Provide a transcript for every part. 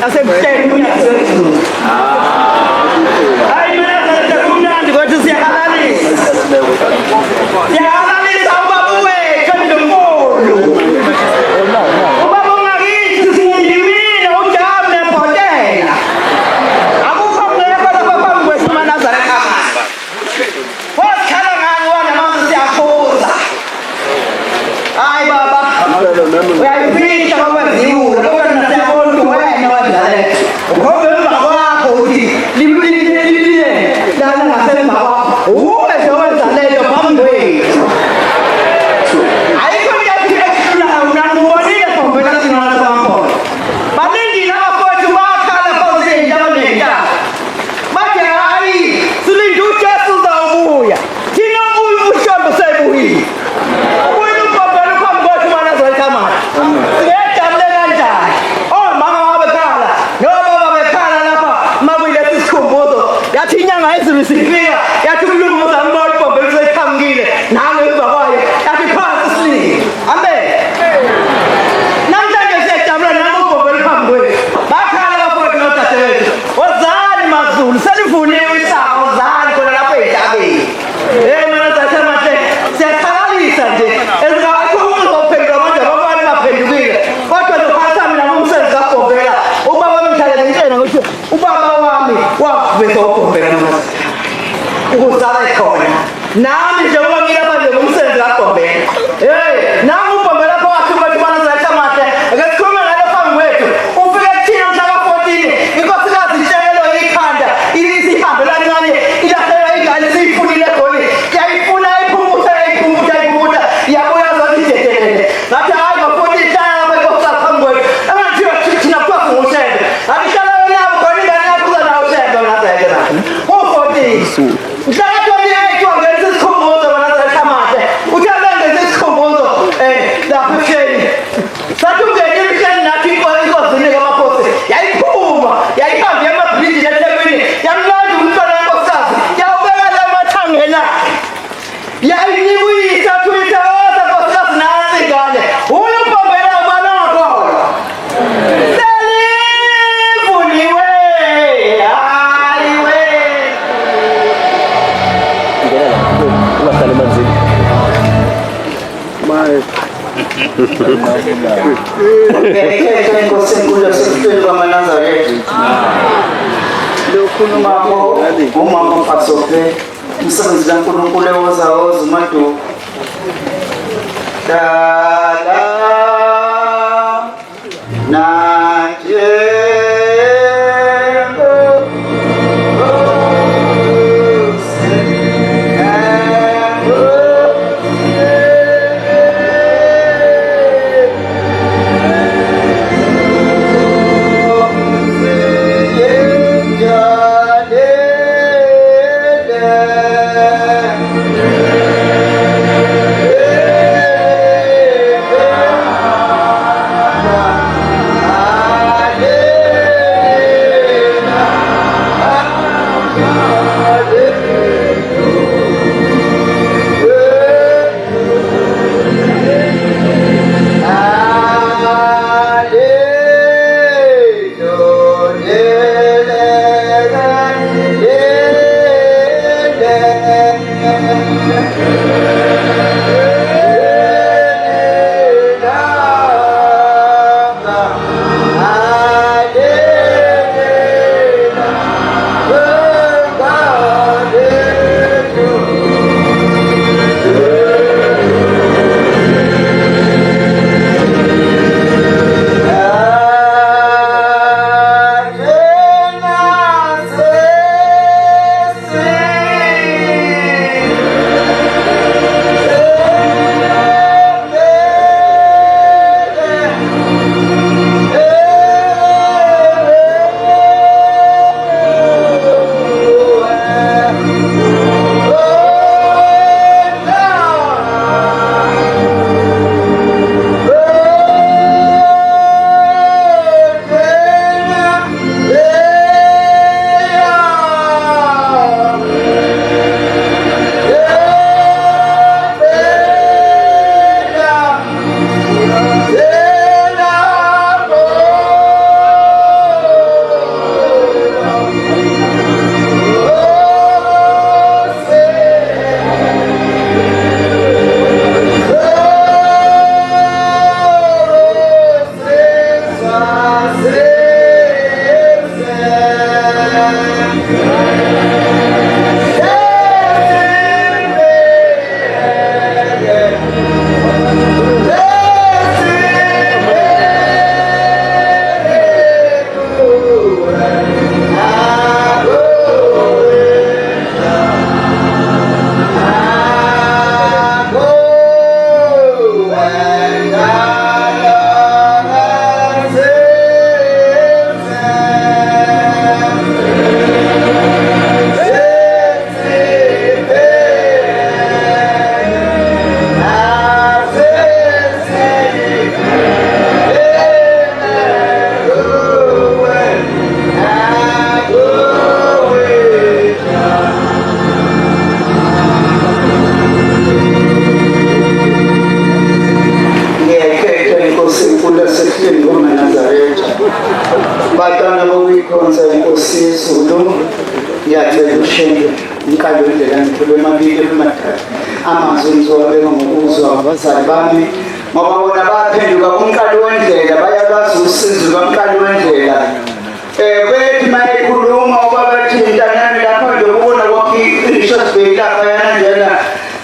asemthenini hayi mina kumnandi kodwa siyahalalisa siyahalalisa ubaba wethu ndonkulu ubaba ungakithi singindimile ujam nebhotela akukho ngekho lapha phambi kwethu uManazareth amanga wasikhala ngani wanamanzi siyaphuza hayi baba uyayifihla kwabaziwula kodwa nasiyabona ukuthi wena waNazaretha ukhombe emva kwakho uthi limlilile lana ngasemva kwakho uwe sewenza leyo phambi kwethu ayikho into ehlulayo nanibonile bombela sinala sampona baningile abafowethu bakhala phose indaba nendaba bathi hayi silinde uJesu uzawubuya thina ubuye ushombe sebuyile ubuye ubombela phambi kwethu uManazareth amanga siyejabule kanjani omama babekhala nobaba bekhala lapha mabuyile sisikhumbuzo yathi inyanga yezulu sifika yathi umlungu uzambona ubombela useqhamukile nalo emva kwayo yathi phansi silinge amen namhlanje siyajabula nami ubombela phambi kwethu bakhala abafowethu nodadewethu wozani mazulu selivuniwe isango wozani khona lapha ey'ntabeni Manazareth amahle siyaqhakalisa nje ezingakho uzophendula manje abafana baphendukile kodwa zophasa mina ngomsebenzi kaBhombela ubaba wami ngihlalele ngitshela ukuthi ubaba wami waveza uBhombela ukuzala khona nami njengoba ngilapha nje ngomsebenzi kaBhombela nami uBhombela lapho wathuma ukuthi Manazareth amahle ake sikhulume ngalo phambi kwethu ufike kuthina mhla ka-14 inkosikazi inhlekelo ikhanda isihambelani ngane ilahlela ingane siyifunile egoli yayifuna iphumutha yabuya zathi idedelele ngathi hayi bafuna ihlala lapha inkosikazi phambi kwethu engathiwa thina kuthiwa singushembe ngathi hlala yonabo khona ingane yakho uza nawo ushembe Manazareth u-14 mhla ka-28 wangenisa isikhumbuzo Manazareth amahle uthi abengenisa isikhumbuzo lapha ebuhleni sathi ungene ebuhleni nathi inkozini kamakhosi yayiphuma yayihambe emabhilidini eThekwini yamlanda umntwana wenkosikazi yawubeka la emathangeni yayinyibuyisa thuitha oza nkosikazi nansi ingane uye uBhombela ubana ngakhona selivuniwe hayi we ungahlali emanzini Ngekhetho inkosi enkulu yasebuhleni kwaManazareth lokhulumako umama uFasope umsebenzi kaNkulunkulu ewozawoza uMaduka dala nanje abantwana bokuyikhonza inkosi yezulu ngiyacela ushenge umqalo wendlela ngithole emabili emathathu amazwi ngizowabeka ngokuzwa abazali bami ngoba bona baphenduka kumqalo wendlela bayakwazi usizo lwamqalo wendlela bethi mayikhuluma ngoba bathintanani lapho nje ukubona kwakhe isho sibhekilapha yanjena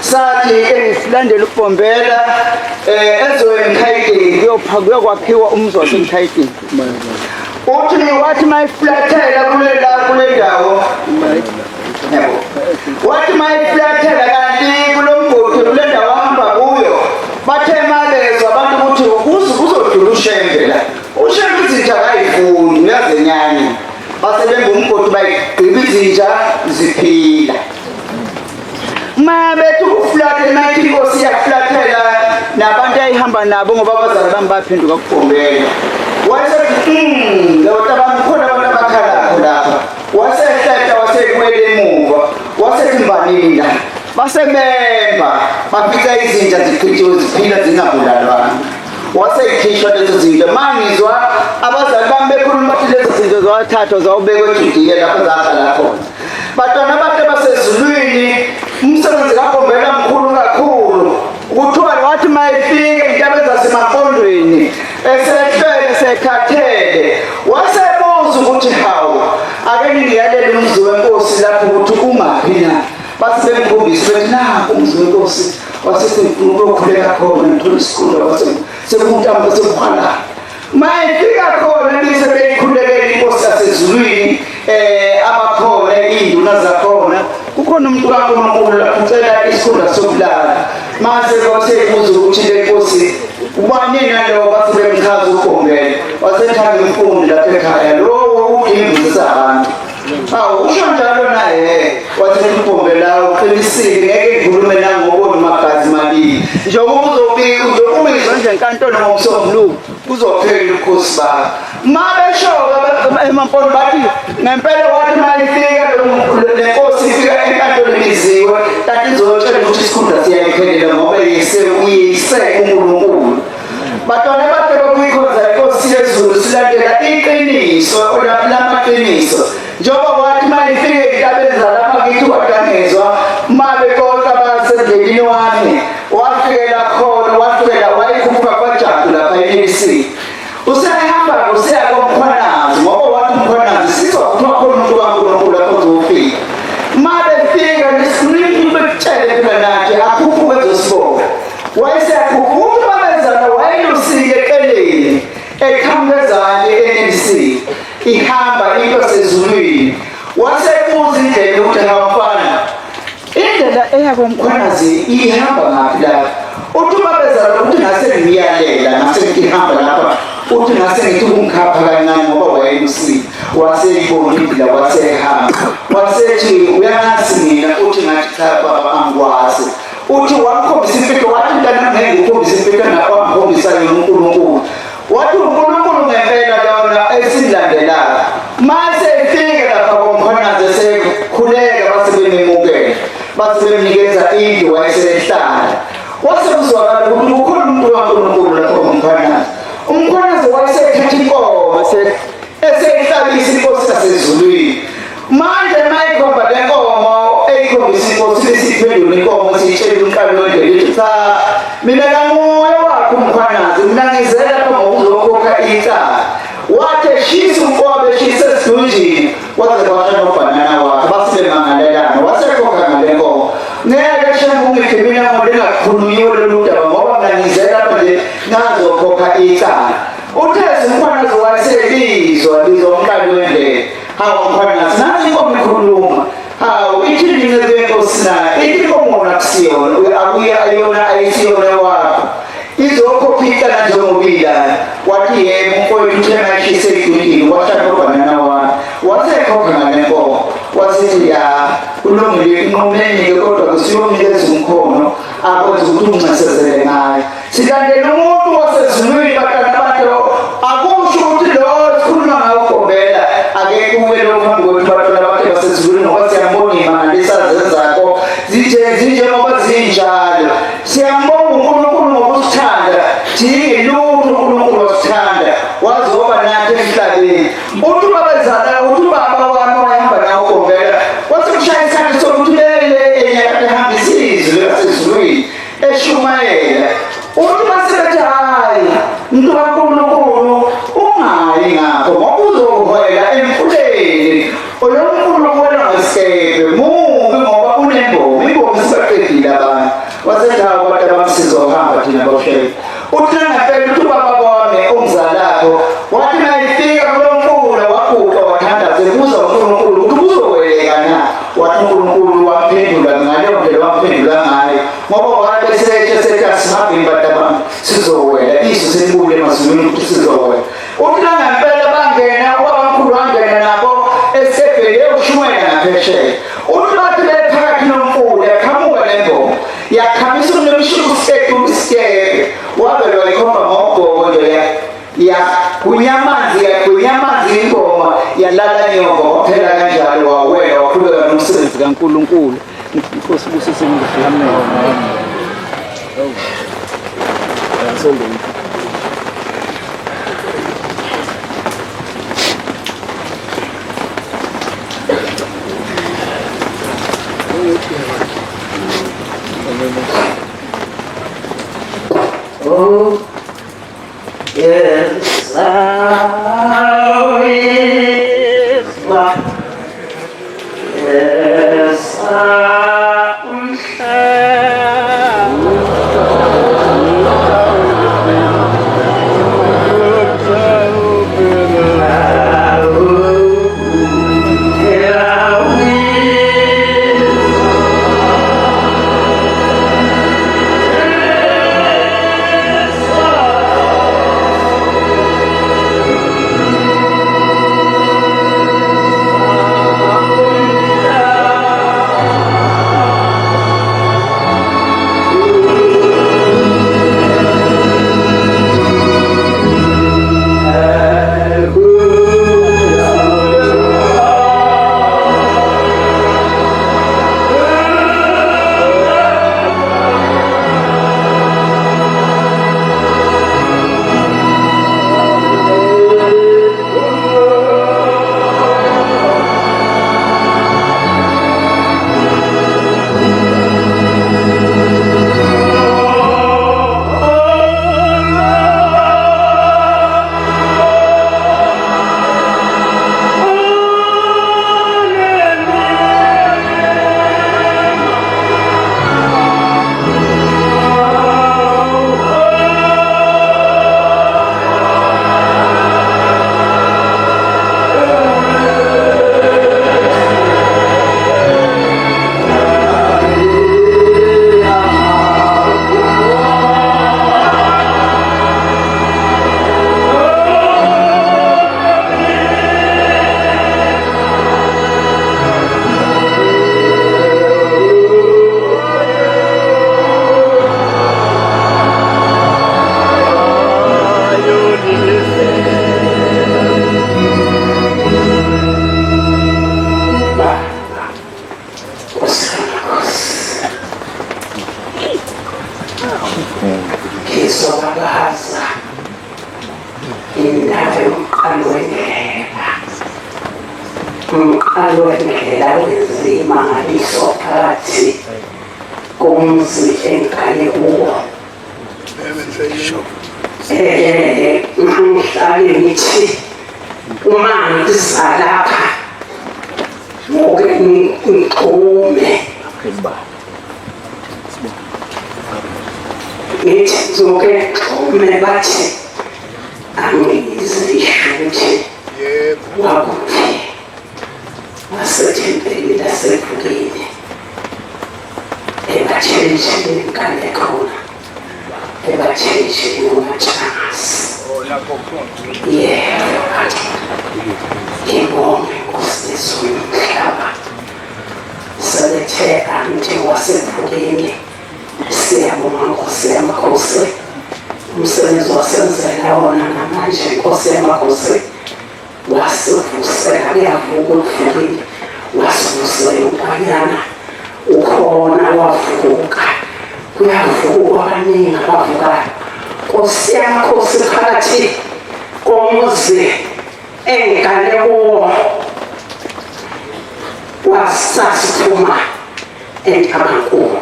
sathi silandela ukubhombela ezoenkhayidini kuyokwakhiwa umzi wasenkhayidini uthi wathi mayiflathela kule ndawo wathi mayiflathela kanti kulomgodi kule ndawo ahamba kuyo bathe malezwa abantu ukuthi kuzodlula ushembe la ushembe izinja kayifuni uyazenyanya base bengumgodi bayigqiba izinja ziphila bethi ukuflathela nathi inkosi yaflathela nabantu ayihamba nabo ngoba abazali bami baphenduka kubhombela wasethi lota bamkhona abantu abakhalakho lapha wasehlehla wasekwele emuva wasethi mbanina basebemba bafika izinja zichithiwe ziphila zingabulalwanga waseyikhishwa lezo zinto mangizwa abazali bami bekhuluma bathi lezo zinto zawathathwa zawubekwa eJudiya lapho zakhala khona batwana bakhe basezulwini umsebenzi kabhombela mkhulu kakhulu kuthiwa wathi mayifika intaba zasemapondweni esehlele sekhathele wasebuza ukuthi hawu ake ngiyalele umzi wenkosi lapho ukuthi umaphi na base bemkhombisa bethi nanku umzi wenkosi wasethi ukukhuleka khona ngithola isikhundla wasesekuntambo sekukhala mayifika khona lise beyikhulekela inkosi yasezulwini abakhona iy'nduna zakhona kukhona umuntu kaNkulunkulu lapho ucela isikhundla sokulala mase kwasebuza ukuthi le nkosi ubani nalo base bemchaza ukubhombela wasethanda imfundo lapha ekhaya lowo udimbuza abantu usho njalo naye wathi ukubhombela uqinisile ngeke ngikhulume nangobona magazi mabili njengoba uzobika nje enkantolo ngomsombuluko kuzophela ukhosi bakho mabeshoka emampondo bathi ngempela wathi mayifika le nkosi ifika enkantolo liziwe kanti izotshela ukuthi isikhundla siyayiphelela ngoba uyise uNkulunkulu batwana bakhe bakuyikhonza inkosi yezulu silandela iqiniso lamaqiniso njengoba wathi mayifike entabeni zalapha kithi wadangezwa mabekonke abasendleleni wami wafikela khona wafikela wayikhupha kwaJabu lapha eNisi usayahamba usiya komkhwanazi ngoba wathi umkhwanazi sizokuthiwa khona umuntu kaNkulunkulu lapho uzofika mabefika nesikhulumi bekutshele phela nathi akhuphuke ezosibona wayeseyakhuphuka babezana wayelusile eqeleni ekhambezane eNisi ihamba into sezulwini wasebuza indlela ukuthi ngawafana indlela eya komkhwanazi ihamba ngaphi lapha uthi babezana ukuthi ngase ngiyalela ngase ngihamba lapha uthi ngase ngithi umkhapha kancane ngoba wayelusile waseyibona indlela wasehamba wasethi uyangazi mina uthi ngathi cha baba angikwazi uthi wakhombisa impilo wathi mntana ngeke ukhombisa impilo nakwakhombisa uNkulunkulu wathi uNkulunkulu ngempela lona esilandelayo mase ifike lapha komkhwanazi sekhuleka basebememukela basebemnikeza indlu wayesehlala wasebuzwakala ukuthi ukhona umuntu kaNkulunkulu lapha komkhwanazi umkhwanazi wayesethatha inkomo eseyihlabisa inkosi yasezulwini manje mayikhomba le nkomo eyikhombisa inkosi lesiphendula inkomo siyitshela umqalo wendlela ithi cha mina kamoya wakho umkhwanazi mina ngizela lapha ngokuzokhokha icala wathi eshisa umkobe eshisa esidunjini waze kwasha nobhanana wakhe basibemangalelana wasekhokha ngale nkomo ngeke shambe ungigibina ngoba lingakhulunyiwe lolu daba ngoba mina ngizela lapha nje ngazokhokha icala uthezi umkhwanazi wayeselizwa umqalo wendlela hawu mkhwanazi nathi inkomo ikhuluma hawu ithi ningezenkosi na ithi inkomo nakusiyona akuya ayona ayisiyona wakho izokhokha icala njengobila wathi yebo mfowethu uthenga ishise idulini washaya nobhanana wakhe wasekhokha ngale nkomo wasithi ya kulungile inqumeni-ke kodwa kusiyomnikeza umkhono akwenza ukuthi unxesezele ngayo silandela umuntu wasezulwini batana bakhe akusho ukuthi lo sikhuluma ngawo ubhombela akekho uwele ophambi kwethu batana bakhe basezulwini ngoba siyambona iy'mangalisa zenzakho zinjengoba zinjalo siyambonga uNkulunkulu ngokusithanda thina lutho uNkulunkulu wasithanda wazoba nathi emhlabeni uthi wezala ukuthi ubaba wami wayehamba nawo uKhombela wathi kushaya isikhathi sokuthi lele enyakade ehamba isizwe lasezulwini eshumayela uthi basebethi hayi mntu kaNkulunkulu ungayi ngapho ngoba uzohoyela emfuleni olomkhulu ngasikepe mubi ngoba unembomo imbomo sibaqedile abantu wasethi hawu abantu abamsizohamba thina bawushela uthi ngempela ukuthi ubaba wami ongizalapho wathi nayifika kulomfula waguqa wathandaze kuza uNkulunkulu ukuthi kuzokweleka na wathi uNkulunkulu wamphendula ngaleyo ndlela wamphendula ngayo ngoba wabe sethi asihambe badabana sizowela isu selibuye emazulwini ukuthi sizowela uthi ngempela bangena ubabamkhulu wangena nabo esebhele ushumayela ngaphesheya uthi bathi bephakathi nomfula yaqhamuka lembomo yakhamisa unomshuku isikepe wabe wayikhomba ngobhoko nje kunyamanzi ingoma yalala nyongo waphela kanjalo wawela waqhubeka nomsebenzi kaNkulunkulu. Inkosi busise ngiflamela oh yes I will fly. Yes I will fly. Alwendlela wezimangaliso phakathi komzi engane kuwo. Ngihlale ngithi uma ngiza lapha ngoke ngixhume ngithi zoke ngixhume bathi angizisho ukuthi wakuphi wasethempelini lasebhukini ebathenjini ingane khona ebathenjini umatshangasi yebo ngibonge Nkosi yezulu nomhlaba selethe anti wasebhukini siyabonga Nkosi yamakhosi umsebenzi wasenzela wona namanje Nkosi yamakhosi wasivusela kuyavuka ukuvukile wasivusela ukwanyana ukhona wavuka kuyavuka abaningi abavukayo Nkosi yamakhosi phakathi komuzi engane kuwo sasiphuma eNtabankulu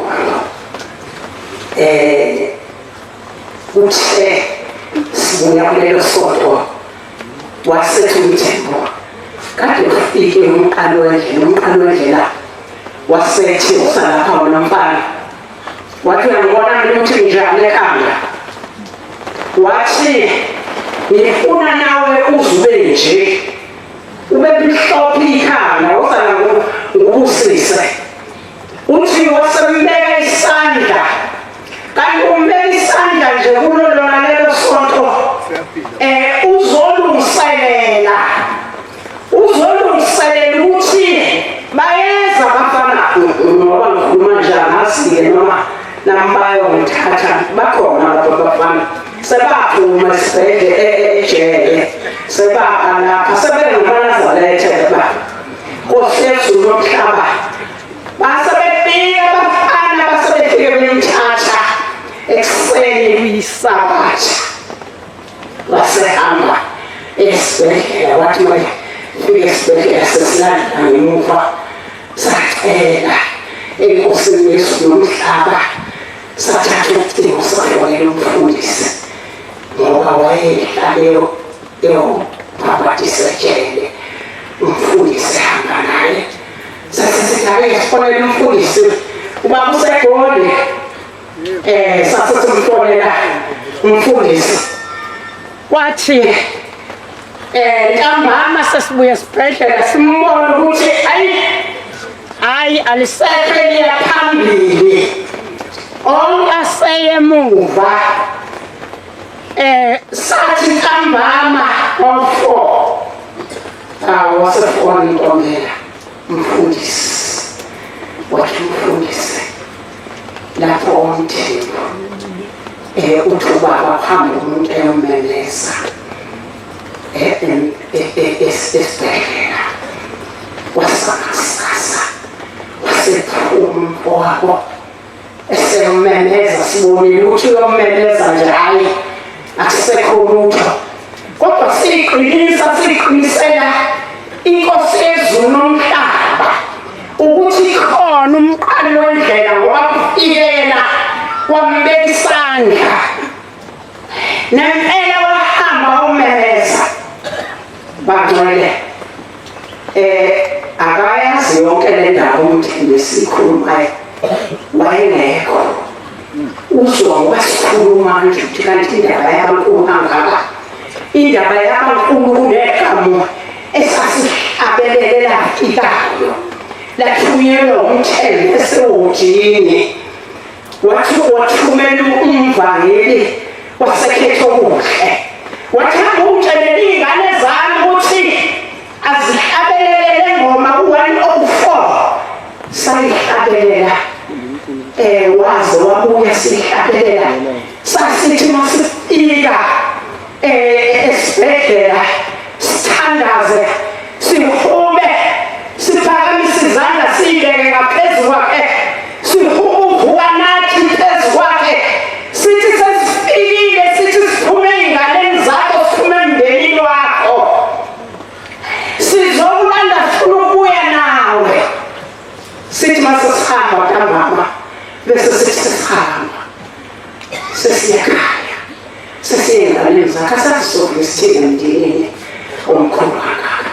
kuthe sibuya kulelo sonto wasethi uMthembu kade ufike umqalo wendlela wasethi usalapha wona mfana wathi ngibona ukuthi njani ekhanda wathi ngifuna nawe uzube nje ube mhlophe ikhanda usana ngubusise uthi wasembeka isandla kanti umbeka isandla nje kulo lona lelo sonto uzolungiselela ukuthi bayeza abafana ngoba ngikhuluma njani asike noma nambayo ngithatha bakhona lapho abafana sebaphuma esibhedlela ejele sebapha lapha sebengabanazalethele ba kosesu nomhlaba basebefika abafana basebefike bemthatha ekuseni kuyisabatha wasehamba esibhedlela wathi manje fike esibhedlela sesilanda ngemuva sacela enkosini Yesu nomhlaba sathatha ukudingo safonela umfundisi ngoba wayehlaleyo baphathisa ejele umfundisi hamba naye sasesihlale sifonela umfundisi ubaba useGoli sasesimfonela umfundisi wathi ntambama sesibuya esibhedlela simbona ukuthi hayi alisekho eliya phambili ongaseyemumva sathi ntambama ngo-4 wasefona intombela umfundisi wathi umfundisi lapho uMthembu uthi ubaba kuhamba umuntu eyomeleza esibhedlela wasangasasa wasephuma umfowabo eseyomemeza sibonile ukuthi uyomeleza nje hayi akusekho lutho kodwa siyiqinisela inkosi yezulu nomhlaba ukuthi khona umqali wendlela ngoba kufikela wambeka isandla nempela wahamba umemeza bangcwele akayazi yonke le ndaba uMthembu esikhulumayo wayengekho uzwa ngoba sikhuluma nje ukuthi kanti indaba yabankulu kangaka indaba yabankulu kunegamo esasihabelelela ikayo lathunyelwa uMthembu esewotshini wathumela umvangeli wasekhetho kuhle wathanda ukutshela iy'ngane zami ukuthi azihlabelele ngoma ku-104 sayihlabelela waze wabuya siyihlabelela sasithi masifika esibhedlela sithandaze sihume siphakamise izandla siyibeke ngaphezu kwakhe sihubuvuka nathi phezu kwakhe sithi sesifikile sithi siphume ey'nganeni zakho siphume emndenini wakho sizokulanda sifuna ukubuya nawe sithi masesihamba ntambama bese sithi sesihamba sesiyakhaya sesiyey'nganeni zakho asazisokule sithini emndenini omkhulu kangaka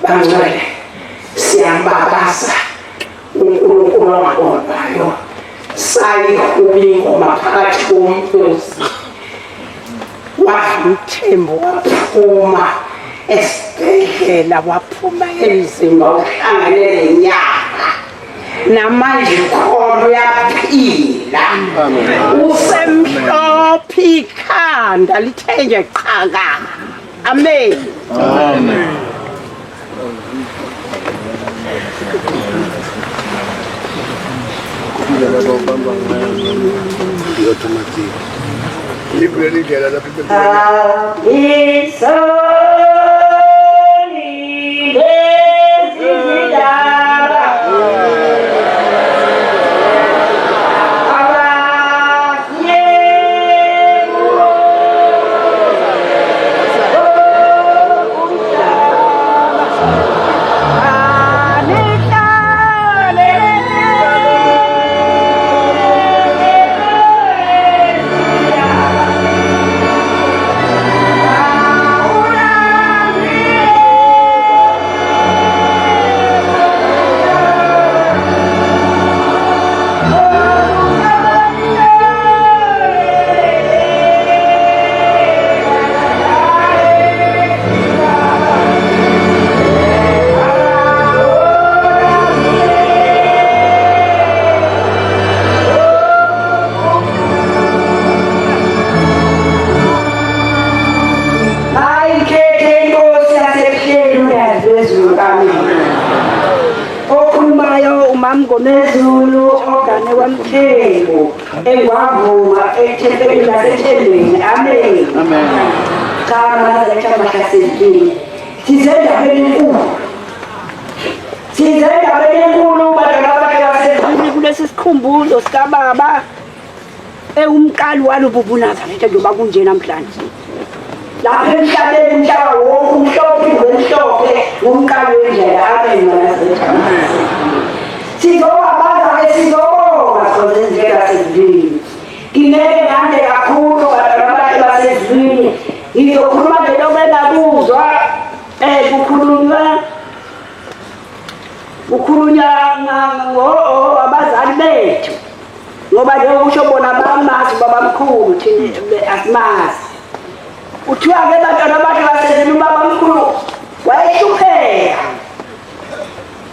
bangcwele siyambabaza uNkulunkulu ongabonwayo sayihuba ingoma phakathi komfundisi waMthembu waphuma esibhedlela waphuma emzimba uhlangane nenyanga namanje khona uyaphila usemhlophe ikhanda lithe nje qhaka amen amen automatic. Library get other people. ngomezulu ogane wamthembu engwavuma ethempelini nasethendweni amen kama zachamakasendini sizendabeni enkulu badala basendini kulesi sikhumbuzo sikababa umqali walobu buNazaretha njengoba kunje namhlanje lapha emhlabeni umhlaba wonke umhlophe ngomhlophe umqali wendlela amen Nazaretha sizowabaza sizobonga sozenzeka sezindini ngingeke ngande kakhulu badala basezindini ngizokhuluma ngento benabuzwa kukhulunywa abazali bethu ngoba njengoba usho bona bamazi babamkhulu thina asimazi uthiwa-ke bantwana bakhe basezini ubabamkhulu wayehlupheka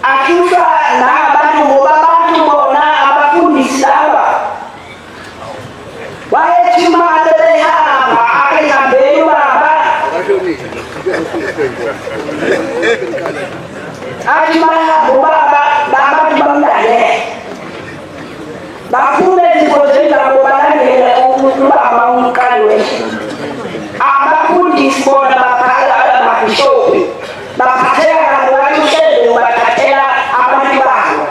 akhishwa nabantu ngoba abantu bona abafundisi laba wayethi imali behamba akehambeni ubaba athi bayahamba ubaba abantu bamlalele baphume ezikhozeni zabo balandele ubaba umqali wethu abafundisi bona babhishopi baphatheka kanti bathusele bathathela abantu babo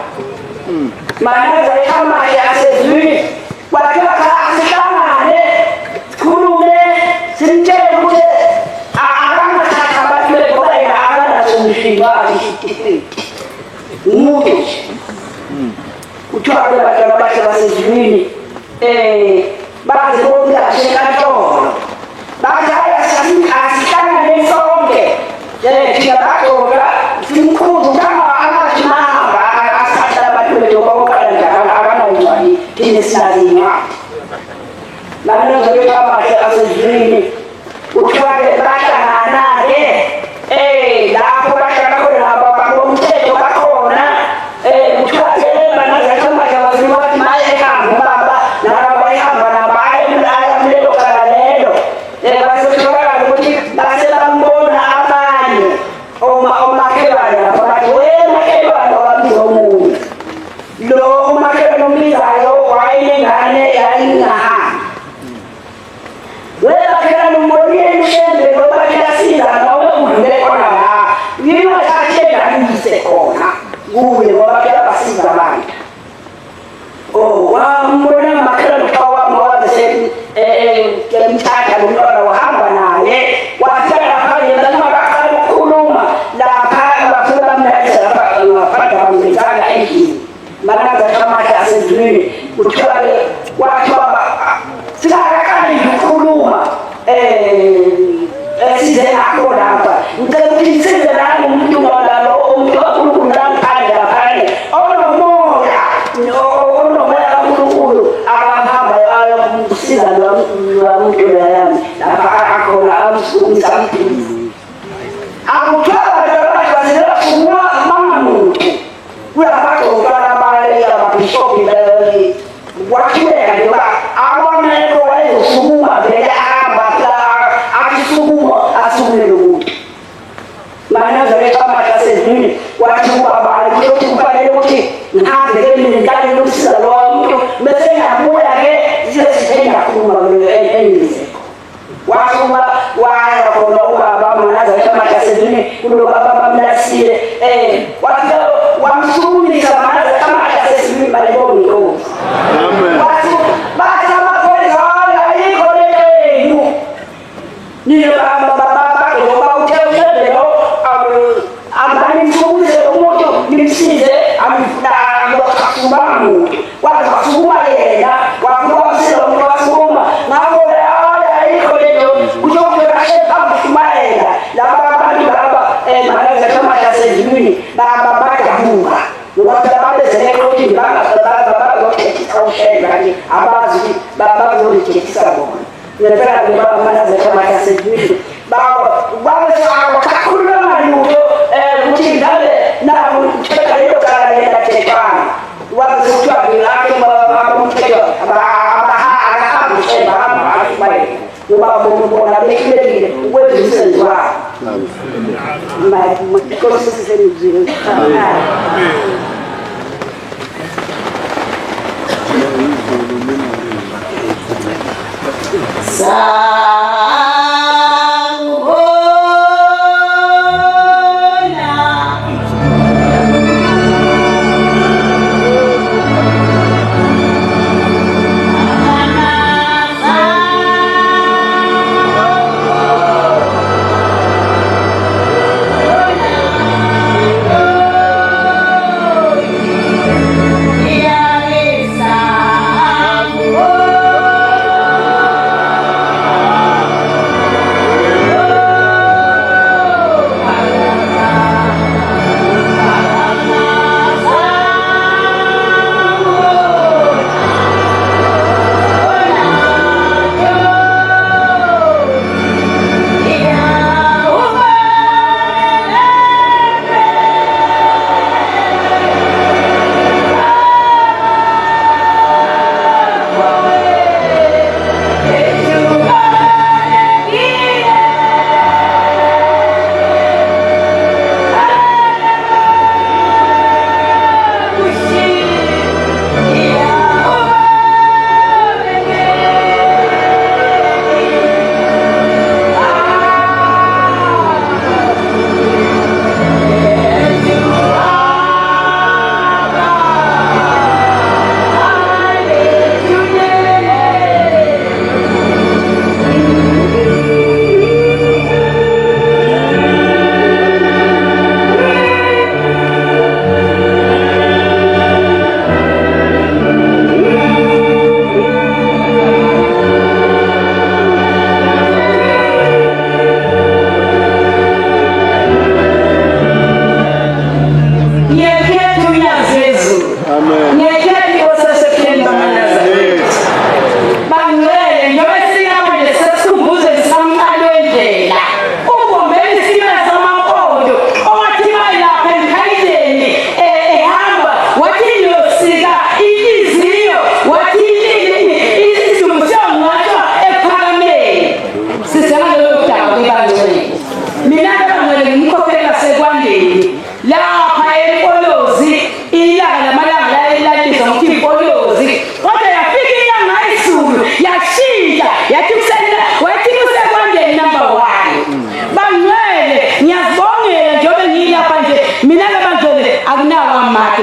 Nazaretha manje asezwini kwathiwa asihlangane sikhulume simtshele ukuthi akangathatha abantu ngoba yena akanaso umshini wakhe umuntu kuthiwa bantwana bakhe basezwini baze bonke enkantolo bathi asihlangane sonke thina badoda simkhulu angathi mahamba asithathela abantu bethu ngoba oqala njalo akanayincwadi thina sinazincwadi Nazaretha bakhe asezwini kuthiwa-ke bahlangana-ke lapho bahlala khona bomthetho bakhona kuthiwa-ke Nazaretha bakhe basezwini bathi maye ehambe ubaba nalaba bayihamba nabayamlelo kala lelo basethokakala ukuthi base bambona abanye omakhelwane lapho bathi wemakhelwane wambiza omunye lo umakhelwane ombizayo wayinengane yayingahambi welakhelane umbonile ushembe ngoba kuyasiza nawe udlule khona la yini wasathenganise khona kuye ngoba kuyabasiza abantu wambona ngamakhelwane kawami wazemthatha lo mntwana wahamba naye wahlala phandle lamakaqala ukukhuluma lapha bafuna bamlalisa lapha ngaphandle bamlizanga endlini Nazaretha bakhe asezwini kuthiwa-ke kwathiwa singakaqali ukukhuluma size ngakho lapha ngicela ukuthi size nami umuntu ngolalo umuntu kaNkulunkulu ngaphandle laphandle onomoya kaNkulunkulu akahamba ayomsiza lomuntu layami lapha akhona amsukumisa amphilise akuthiwa badala bakhe basezela fumwa mangamuntu kulabagcokana ababhishopi kwathuleka njengoba aboneko wayezosukuma vele ahamba akisukuma asukumele umuntu Nazaretha bakhe asezwini wathi ubaba kuyothi kufanele ukuthi ngihambe-ke ngikale lokusiza lowa muntu bese ngiyabuya-ke sesithe ngiyakhuluma endlizeko wasuma waya khona ubaba Nazaretha bakhe asezwini kulo baba bamlasile wathi wamsukumisa Nazaretha bakhe asezwini balibonga inkosi wathi bathi amaphoyisa ayikho lento yenu nilo ngoba uthe ushebelo ambani msukumise umuntu nimsize amfuna muntu wathi wasukuma yena wafuna wamsiza umuntu wasukuma ngakho ayikho lento kushokufika ebamshumayela laba abantu laba Nazaretha bakhe asezwini badabuka ngoba babezele ukuthi bazothethisa ushebe kanti abazi ukuthi bazolithethisa bona ngempela ngoba Nazaretha bakhe asezwini bakhuluma lutho ukuthi ngabe nabo utheka lelo kala lelathethwana wabe kuthiwa ngilakhe umthetho abahambi ushebe bahamba ashumayela ngoba bona behlulekile ukwenza umsebenzi wabo Inkosi sisenzile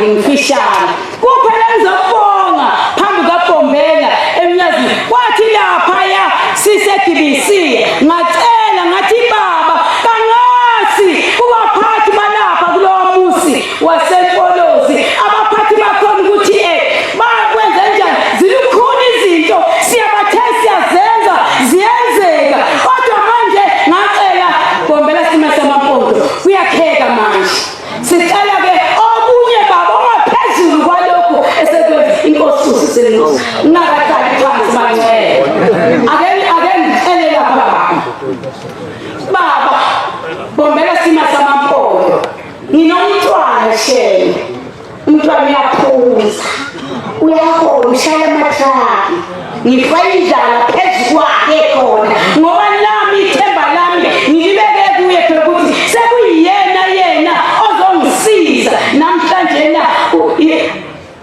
ngifishana kuphela ngizobonga phambi kaBombela emnyazini kwathi lapha ya sisedibisi ngacela ngathi baba kangasi kubaphathi balapha kulowo musi waseNkolozi abaphathi bakhona ukuthi bakwenza njani zilukhuni izinto siyabathesa siyazenza ziyenzeka kodwa manje ngacela Bombela sima samampondo kuyakheka manje sicela ke okunye baba ongaphezulu kwalokho esekwenza inkosi usisebenza ngakaqali phansi manje ake ngicele lapha baba Bombela sima samampondo nginomntwana shele umntwana uyaphuza uyahola ushaya amathaki ngifayidala phezu kwakhe khona ngoba nami ithemba lami ngilibeke kuye phela ukuthi sekuyiyena yena ozongisiza namhlanje na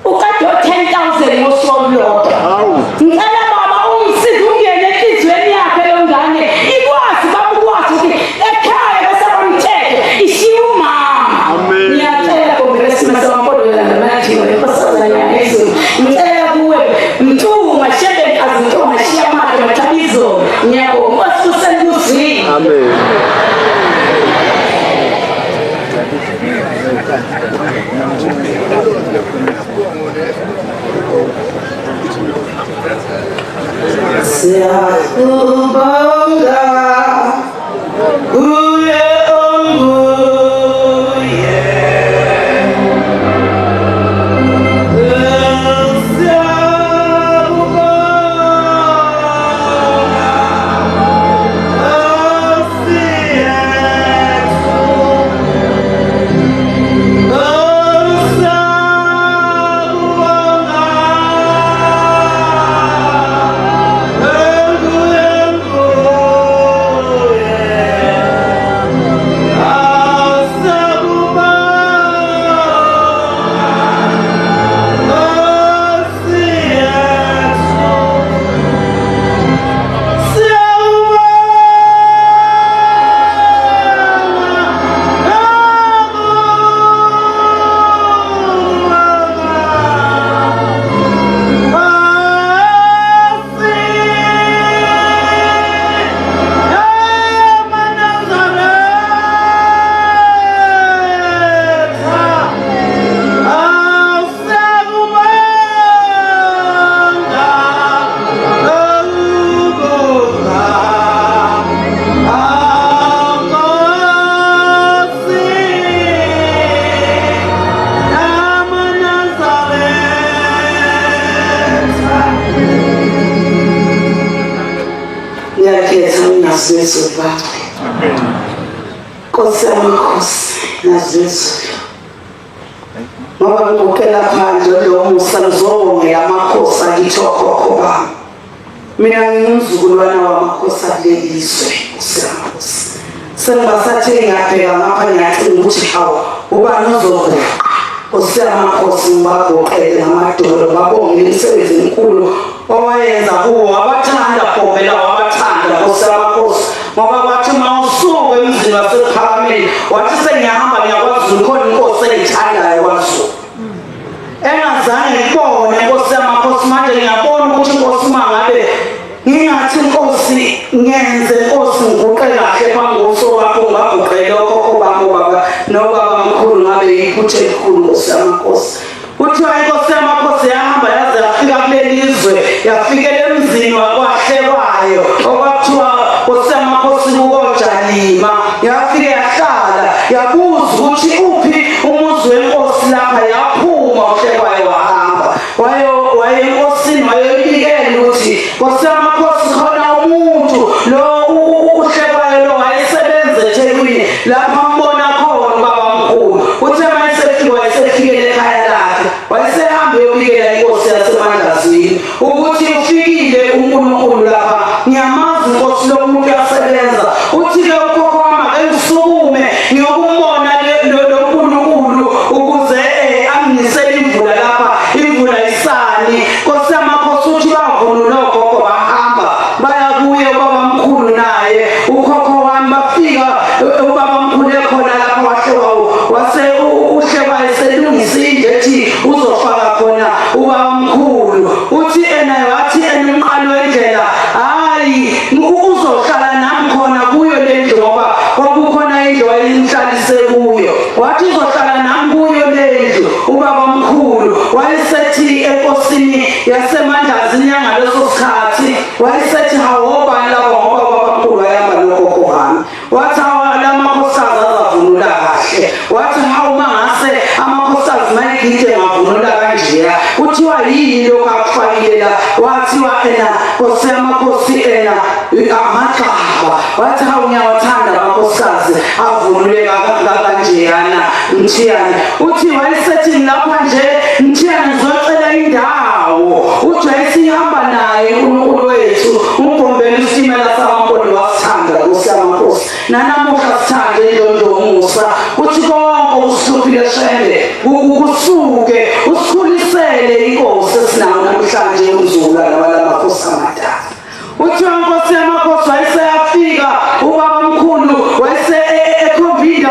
ukade 10,000 ngosolodwa ngicela baba ungisize ungene enhlizweni yakhe lo ngane ikwazi baba ukwazi ukuthi ekhaya bese bamthethe ishiya umama ngiyacela Bombela sima samampondo namanje ngiyakhosaza Yesu ngicela kuwe mthuma shebe azinto mashiya makhe mathabizo ngiyabonga usisenkuzi Amen. Siyakubonga uye onguye Oh nazizwe baba. Nkosi yamakhosi nazizwe. Ngoba ngokela phandle lo musa ngizobongela amakhosi akithokhokho bami. Mina ngingumzukulwana wamakhosi alelizwe uSamakhosi. Sengibasathi ngiyabheka ngapha ngiyacinga ukuthi hawu ubani uzokufa. uSamakhosi ngagoqela ngamadolo babonge imisebenzi enkulu owayenza kuwo abathanda phela wabathanda uSamakhosi ngoba kwathi mawusuka emzini wasePhakameni wathi sengiyahamba ngiyakwazi khona inkosi engithandayo kwaZulu engazange ngibone uSamakhosi manje ngiyabona ukuthi inkosi mangabe ngingathi inkosi ngenze inkosi ngiguqe kahle kwangoso wakho ngaguqela lokho bami baba nobaba mkhulu ngabe yiphuthe elikhulu uSamakhosi uthiwa inkosi yamakhosi yahamba yaze yafika kulelizwe yafikela emzini wakwaHlekwayo okwathiwa uSamakhosi uKojalima yafike yahlala yabuza ukuthi uphi umuzi wenkosi lapha yaphuma uHlekwayo wahamba waye enkosini wayebikela ukuthi uSamakhosi khona umuntu lo uHlekwayo lo wayesebenza eThekwini lapha mbona khona baba mkhulu uthe wayesefikele ekhaya lakhe wayesehamba eyobikela inkosi yaseMandlazini ukuthi ufikile uNkulunkulu lapha ngiyamazi inkosi lo muntu yasebenza uthi ke ukhokho wami engisukume ngiyokumbona lo uNkulunkulu ukuze anginisele imvula lapha imvula isani Nkosi yamakhosi uthi bavunula ogogo bahamba baya kuye ubaba mkhulu naye ukhokho wami bafika ubaba mkhulu ekhona lapha wase uHlekwayo eselungisile ethi uzofaka khona ubaba mkhulu uthi naye wathi umqalo wendlela hayi uzohlala nami khona kuyo lendlu ngoba kwakukhona indlu wayimhlalise kuyo wathi uzohlala nami kuyo lendlu ubaba mkhulu wayesethi enkosini yaseMandlazini yangaleso sikhathi wayesethi hawobani labo ngoba ubaba mkhulu wayehamba nokhokho wami wathi amakhosazi azavunula kahle wathi hawu mangase amakhosazi mayigide ngavunula kanjeya kuthiwa yini lokho akufakile la wathiwa Nkosi yamakhosi amagxaba wathi hawu ngiyawathanda amakhosikazi avunule kanjeyana mthiyane uthi wayesethi lapha nje mthiyane ngizocela indawo uthi wayesihamba naye uNkulunkulu wethu umbombela isitimela samampondwe wasithanda Nkosi yamakhosi nanamuhla sithande indondo yomusa uthi konke usihluphile shembe ukusuke usikhulisele inkosi esinayo namhlanje umzukulwana walamakhosi amadala uthi Nkosi yamakhosi wayeseyafika ubaba mkhulu wayese eCovid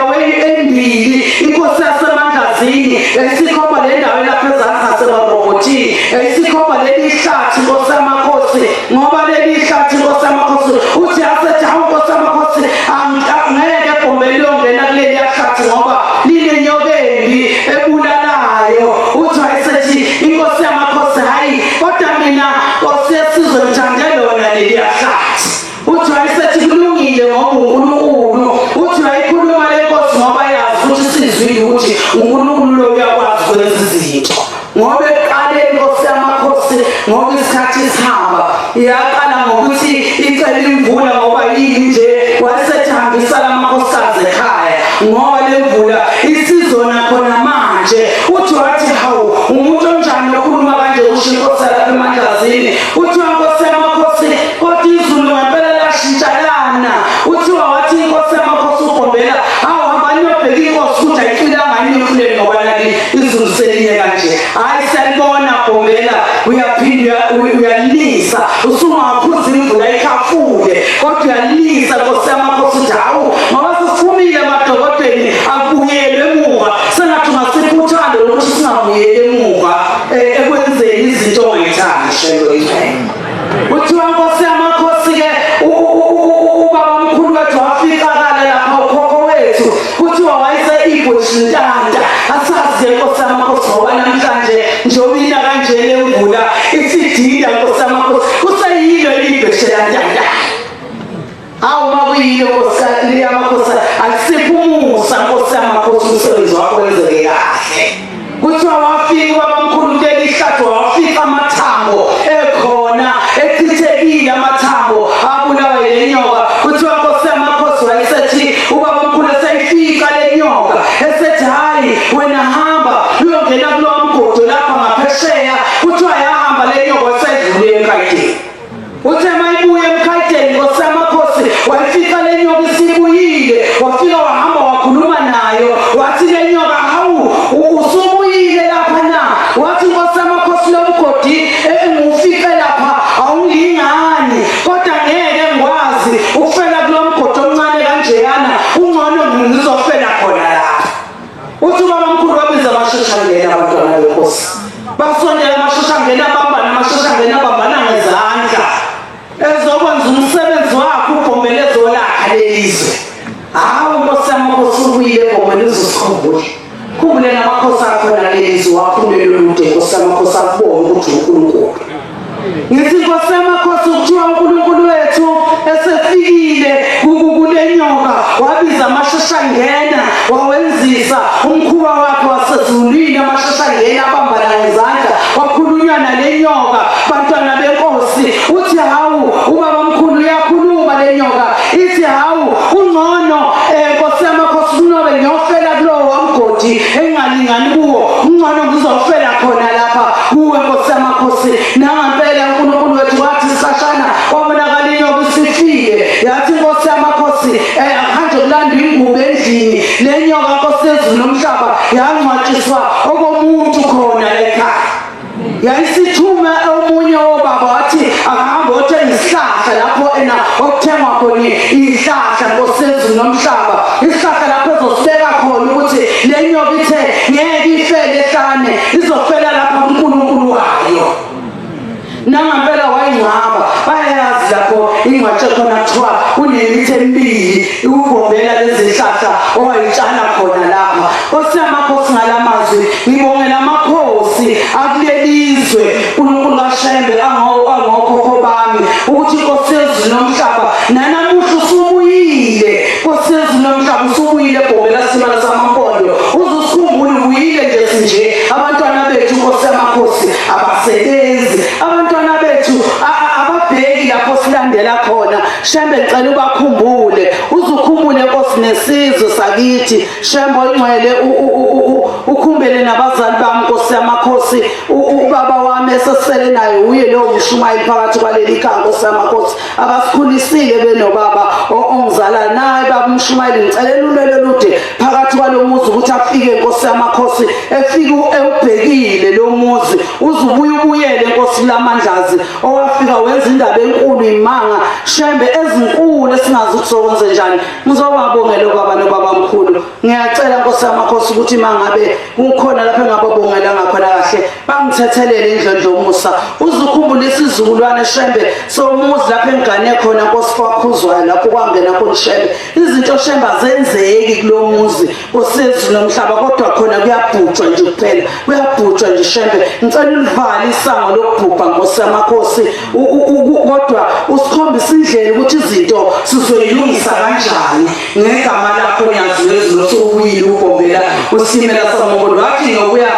embili inkosi yaseMandlazini yayisikhomba le ndawo lapha ezansi nasemarobotini yayisikhomba leli hlathi Nkosi yamakhosi ngoba leli hlathi Nkosi yamakhosi uthi asethi hawu Nkosi yamakhosi angeke bombele ongena kuleli hlathi ngoba linenyokembi ebulalayo uthi wayesethi inkosi yamakhosi hayi kodwa mina Nkosi yesizwe ngithande lona leli hlathi uthi wayesethi kulungile ngoba uNkulunkulu uthi wayikhuluma le nkosi ngoba yazi ukuthi sizwile ukuthi uNkulunkulu lo uyakwazi ukwenza izinto ngoba eqale inkosi yamakhosi ngoba isikhathi sihamba yaqala ngokuthi icela imvula ngoba yini nje wayesethi hambisa lamakhosikazi ekhaya ngoba le mvula isizona khona manje uthi wathi hawu umuntu onjani okhuluma kanje usho inkosi lapha eMandlazini uthi Nkosi yamakhosi kodwa izulu ngempela lashintshalana uthi wathi inkosi yamakhosi uGombela hawu hamba niyobheka inkosi ukuthi ayicilanga yini emfuleni ngoba nali izulu selinye kanje hayi siyabona Gombela uyaphinda uyalisa usungaphuza imvula ikhafule kodwa uyalisa Nkosi yamakhosi uthi hawu ngoba sesiphumile emadokoteni akubuyelwe emuva sengathi ungasiphuthanda lokuthi singabuyeli emuva ekwenzeni izinto ongayithandi shelo yini kuthiwa Nkosi yamakhosi-ke ubaba mkhulu wethu wafikakala lapha ukhokho wethu kuthiwa wayese-Igweshintanta asazi-ke Nkosi yamakhosi ngoba namhlanje njobina kanje le mvula isidida Nkosi yamakhosi kuseyilo eliyigweshintanta hawu makuyilo Nkosi yamakhosi akusiphumusa Nkosi yamakhosi umsebenzi wakho wenzeke kahle kuthiwa wafika ubaba mkhulu leli hlathi wafika amathambo ekhona echithekile amathambo abulawa yile nyoka kuthiwa uNkulunkulu wabiza amashosha angena abantwana benkosi basondela amashosha angena abambana amashosha angena abambana ngezandla ezokwenza umsebenzi wakhe ubhombelezo lakhe lelizwe hawu Nkosi yamakhosi ubuyile ebhombelezo sikhumbule khumbule namakhosi akhona lelizwe waphumela olude Nkosi yamakhosi akubonga ukuthi uNkulunkulu ngithi Nkosi yamakhosi ukuthiwa uNkulunkulu wethu esefikile kule nyoka wabiza amashosha angena wawenzisa umkhuba wakhe wasezulwini amashosha angena abambana ngezandla wakhulunywa nale nyoka bantwana benkosi uthi hawu ubaba omkhulu uyakhuluma le nyoka ithi hawu ungcono Nkosi yamakhosi kunobe ngiyofela kulowo wamgodi engalingani kuwo ungcono ngizofela khona lapha kuwe Nkosi yamakhosi nangampela uNkulunkulu wethu wathi sashana wabonakala inyoka isifile yathi Nkosi yamakhosi akhange kulanda ingubo endlini le nyoka Nkosi yezulu nomhlaba yangcwatshiswa okomuntu khona ekhaya yayisithume omunye obaba wathi akahamba othenga isihlahla lapho okuthengwa khona izihlahla Nkosi yezulu nomhlaba isihlahla lapho ezosibeka khona ukuthi le nyoka ithe ngeke ifele ehlane izofela lapha uNkulunkulu wayo nangampela wayingcaba bayayazi lapho ingcwatshe khona kuthiwa kunemithi emibili ukubombela lezi zihlahla owayitshala khona lapha Nkosi yamakhosi ngalamazwi ngibongela amakhosi akulelizwe uNkulunkulu kaShembe angokhokho bami ukuthi Nkosi yezulu nomhlaba nanamuhla usubuyile Nkosi yezulu nomhlaba usubuyile ebhombela simana samampondo uzusikhumbule ubuyile nje sinje abantwana bethu Nkosi yamakhosi abasebenzi abantwana bethu ababheki lapho silandela khona Shembe ngicela ubakhumbule uzukhumbule Nkosi nesizwe sakithi Shembe oyingcwele ukhumbele nabazali bami Nkosi yamakhosi ubaba wami esesele naye uye lo mshumayeli phakathi kwaleli khaya Nkosi yamakhosi abasikhulisile benobaba ongizala naye baba umshumayeli ngicelela ulelo lude phakathi kwalomuzi ukuthi afike Nkosi yamakhosi efike ubhekile lo muzi ubuyele Nkosi lamandlazi owafika wenza indaba enkulu imanga Shembe ezinkulu esingazi ukuzokwenza njani ngizobabongela kwabana babamkhulu ngiyacela Nkosi yamakhosi ukuthi mangabe kukhona lapho engababongela ngakhona kahle bangithethelele indlondlomusa uzukhumbula isizukulwane Shembe somuzi lapho engane khona Nkosi kwakhuzwayo lapho kwangena khona Shembe izinto Shembe azenzeki kulomuzi osezulu nomhlaba kodwa khona kuyabhutshwa nje kuphela kuyabhutshwa nje Shembe ngicela ulivale isango lokubhubha Nkosi yamakhosi kodwa usikhombisa indlela ukuthi izinto sizoyilungisa kanjani ngegama lakho nyazi lezulu sobuyile ubhombela usimela samondo wathi ngokuya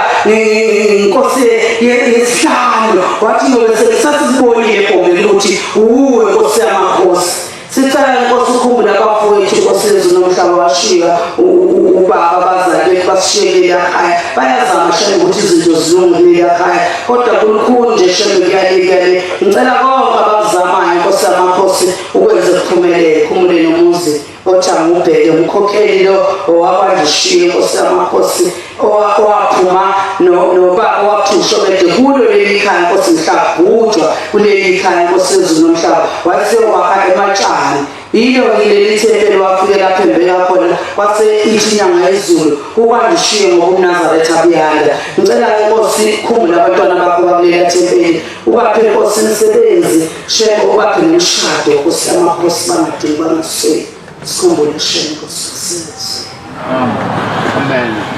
Nkosi yesihlalo wathi ngobesesibonile ebhombela ukuthi uwe Nkosi yamakhosi sicela Nkosi ukhumbula abafowethu Nkosi yezulu nomhlaba washiya ubaba abazali basishiyele ekhaya bayazama Shembe ukuthi izinto zilungile ekhaya kodwa kukhulu nje Shembe kuyalekele ngicela konke abazamayo Nkosi yamakhosi ukwenza kuphumelele khumule nomuzi othanga ubheke umkhokheli lo owabandishiye Nkosi yamakhosi owaphuma nobaba waphusho bede kulo leli khaya Nkosi mhlabhujwa kuleli khaya Nkosi yezulu nomhlaba wase wakha ematshani yilo leli thempeli wafike lapha embeka khona kwase inyanga yezulu ukwandishiye ngokuNazaretha abuyanda ngicela Nkosi khumbula abantwana bakho bakulela thempeli ubaphe Nkosi imisebenzi Shembe ubaphe nomshado Nkosi yamakhosi bangadingi bangasweli sikhumbule Shembe Nkosi Amen.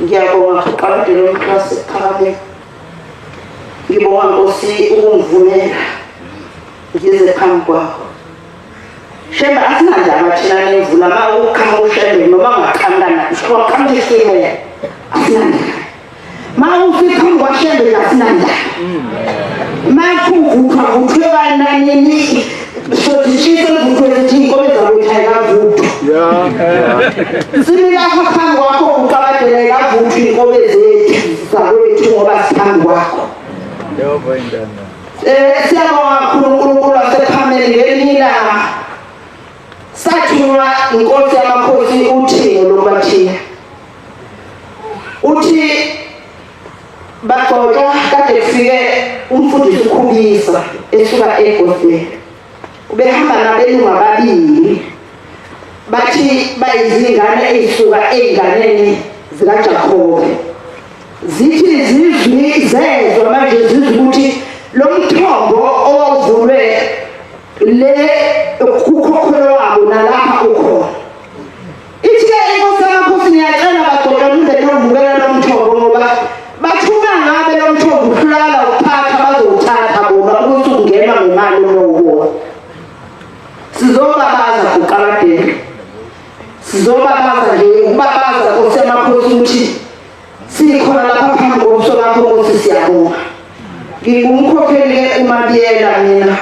ngiyabonga uqabadele umklasi phakathi ngibonga Nkosi ukungivumela ngize phambi kwakho Shemba asinandaba thina nemvula ma ukhama ushembe noma ngaqhamdana isiqhamdisile asinandaba ma ufiphambi kwashembe asinandaba ma kuvuka kuthweka nani sodishise kuthweka inkobe zakuthayela vuthu simila phambi kwakho uqabadele vuthu inkobe zethu zakwethu ngoba siphambi kwakho Yehova indana siyabonga uNkulunkulu wasephameli ngelila sathula inkosi yamakhosi uThixo lokubathina uthi baqoqa kade kufike umfundisi ukhulisa esuka eGospel ubehamba nabelungu ababili bathi bayizingane ezisuka einganeni zikaJakobe zithi zizwi zezwa manje zizwi ukuthi lo mthombo owavulwe le ukukhokhela wabo nalapha ukhona ithi ke inkosi yamakhosi ngiyacela baqoqa umndeni ovukela lo mthombo ngoba bathuma ngabe lo mthombo uhlala uphatha bazowuthatha bona ukuthi ungena ngemali nowo sizobabaza kuqabadela sizobabaza nje ukubabaza Nkosi yamakhosi ukuthi sikhona lapha phambi kobuso bakho Nkosi siyabonga ngingumkhokheli uMabiyela mina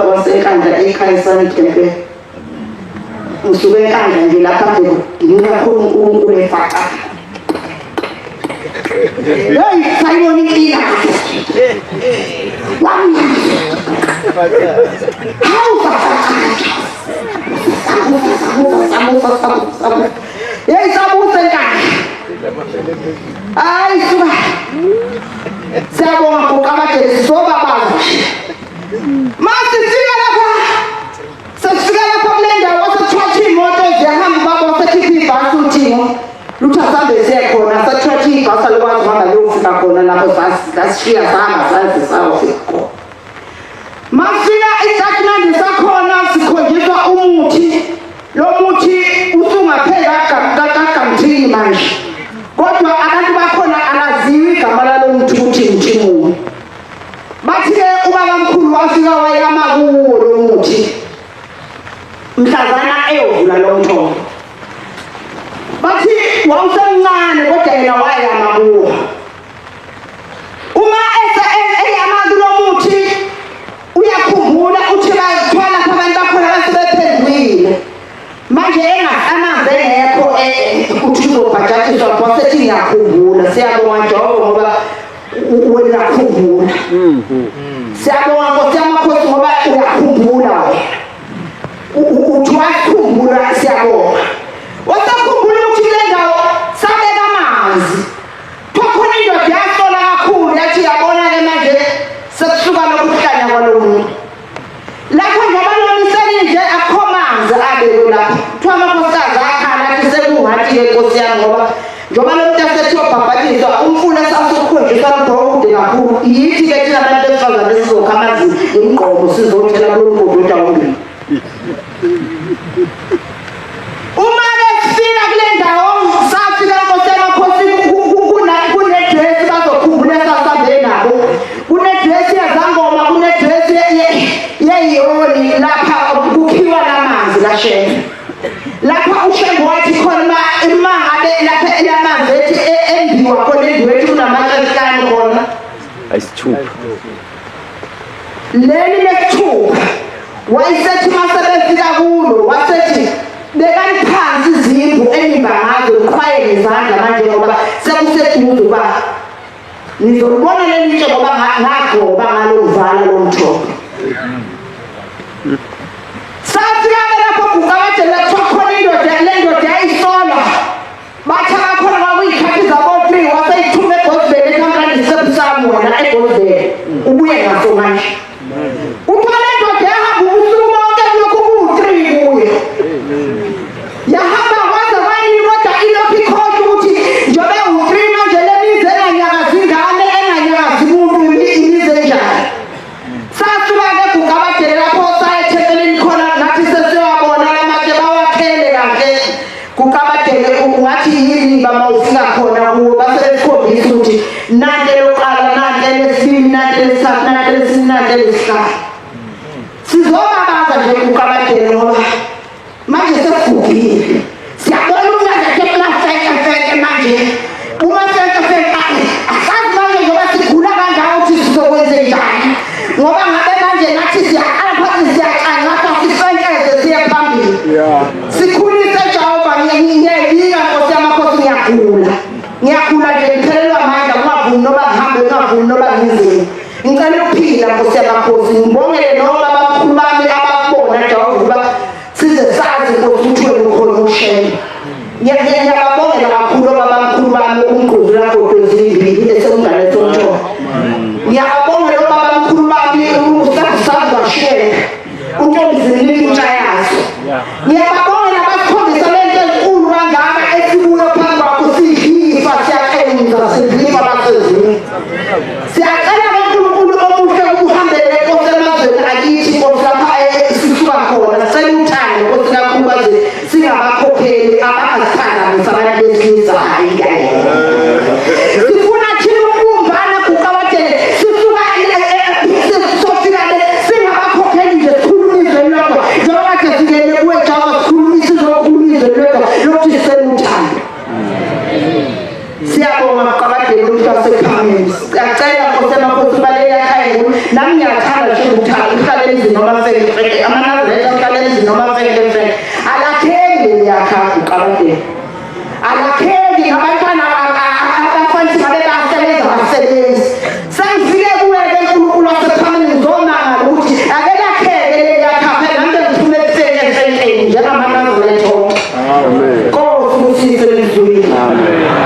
wasenkandla eKhaisani Temple usuke enkandla nje lapha ngikakhulu uNkulunkulu efaka hey sayibona inkinga wami hey sabusa enkandla ay suka siyabonga uqabadele sizobabaza masifika lapha sesifika lapha kule ndawo wasethwathi imoto ezihamba baba wasekhipha ibhasi uThixo lutha sambe siyekhona sethwathi ibhasi alokwazi uhamba liyofika khona lapho sasishiya sahamba saze sayofika khona masifika isitatimende sakhona sikhonjiswa umuthi lo muthi usungaphela kagamthini manje kodwa abantu bakhona alaziwi igama lalo muntu ukuthi mthimuni bathi ke ubaba mkhulu wafika wayama kuwo lo muthi mhlazana eyovula lo mthombo bathi wawusemncane kodwa yena wayama kuwo uma eyama kulo muthi uyakhumbula uthi bathwala abantu bakhona basebephendwile manje amanzi engekho uthi uzobhajatiswa kwasethi ngiyakhumbula siyabonga Jehova ngoba wena khumbula siyabonga Nkosi yamakhosi ngoba uyakhumbula wena uthi wakhumbula siyabonga wasakhumbula ukuthi le ndawo sabeka amanzi thokhona indoda yasola kakhulu yathi yabona ke manje sekusuka lokuhlanya kwalo muntu lapho njabaloni nje akho manzi abelo lapho kuthiwa amakhosikazi akhala athi sekungathi Nkosi yami ngoba njengoba lo muntu asethiwa bhabhatiswa umfula sasukhonjiswa lobhode kakhulu yithi ke thina abantu besifazane sizokha amanzi emgqomo sizothela kulo muntu odawuni uma befika kule ndawo safika Nkosi yamakhosi kunedresi bazokhumbula sasambe nabo kunedresi yazangoma kunedresi yeyoni lapha kukhiwa namanzi lashena lapha ushembe wathi khona imangabe lapha elamanzi ethi endiwa khona endwethu kunamahlanu khona ayisithupha leli lesithupha wayesethi masebefika kulo wasethi bekani phansi izimvu enimbangazo uqhwaye ngezandla manje ngoba sekuseduze uba nizolibona leli nje ngoba ngagoba ngalovala lo mthombo safika lapho kuqabadele thokhona indoda le ndoda yayisola bathi bakhona kwakuyikhathi zabotri waseyithume eGospel ekhangani sebusamu wena eGospel ubuye ngaso manje uthole indoda yahamba ubusuku bonke lokhu ku-3 kuye yahamba kwaze kwayimoda ilokhu ikhona ukuthi njobe u-3 manje lemize enganyakazi ingane enganyakazi muntu imize njani sasuka-ke kuqabadele lapho sayethebeleni khona nathi sesiyabona lamake bawakhele kahle kuqabadele ungathi yini bama ufika khona kuwo lesihlala sizobabaza nje kukabatele ngoba manje sekugugile siyabona umnazakhe manje uma feke asazi manje ngoba sigula kanjani ukuthi sizokwenze njani ngoba ngabe manje nathi siyaqala phansi siyacanca sifenkeze siye phambili sikhulise Jehova ngiyayibika Nkosi yamakhosi ngiyagula nje ngiphelelwa amandla ngingavumi noba ngihambe ngingavumi noba ngizeni ngicela ukuphila Nkosi yamakhosi ngibongele noma abakhulu bami abakubona Jehova ukuba size sazi Nkosi ukuthi wena ukhona ukushela ngiyababongela kakhulu abamkhulu bami umgquzula kodwa ezimbili esengale sonto ngiyababongela abamkhulu bami usakusazi washela untombizini intsha yazo ngiyababongela abasikhombisa lento enkulu kangaka esibuyo phambi kwakho siyifa siyakenza siziva basezini siyacela kaNkulunkulu omuhle ukuhambele Nkosi emazweni akithi Nkosi lapha esisuka khona sicela uthando Nkosi kakhulukazi singabakhokheli abangazithandamisa abantu besilisa hayi sifuna thina ukubumbana kuqabatele sisuka sofika singabakhokheli nje sikhulumiswe lokho njengoba kade singene kuwe Jehova sikhulumise sizokhulumiswe lokho lokhu sicela uthando siyabonga kuqabatele ukuthi asephambili siyacela Nkosi yamakhosi balele ekhaya nami ngiyathanda nje uthando uhlale endlini noma feke amanazela uhlale endlini noma feke alakheli yakha kuqabatele alakheli abantwana abafanele babe basebenza sengifike kuwe enkulunkulu wasephambili ngizomanga ukuthi akelakhele yakha phela nami ngifuna ukusebenza njengamanazela etho amen Nkosi usise lezwini amen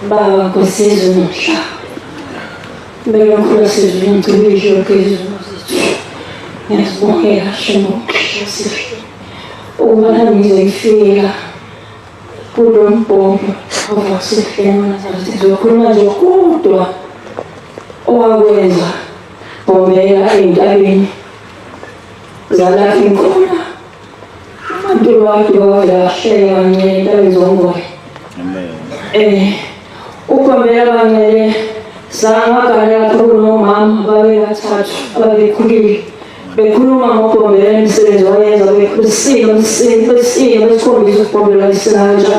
Baba Nkosi nomhla mbele mkhulu sizwini tubisho kezumuzithi ngiyazibongela shemo kushiya ubona ngizofika kulo mbombo awasihlema nazokhuluma nje kodwa owakwenza bombela entabeni zalapha inkona abantu bakhe bawashela ngendawo zonke ukwambela bangele sangagala kunomama babebathathu ababekhulile bekhuluma ngobombela imisebenzi wayenza besikhombisa ukubombela isinanja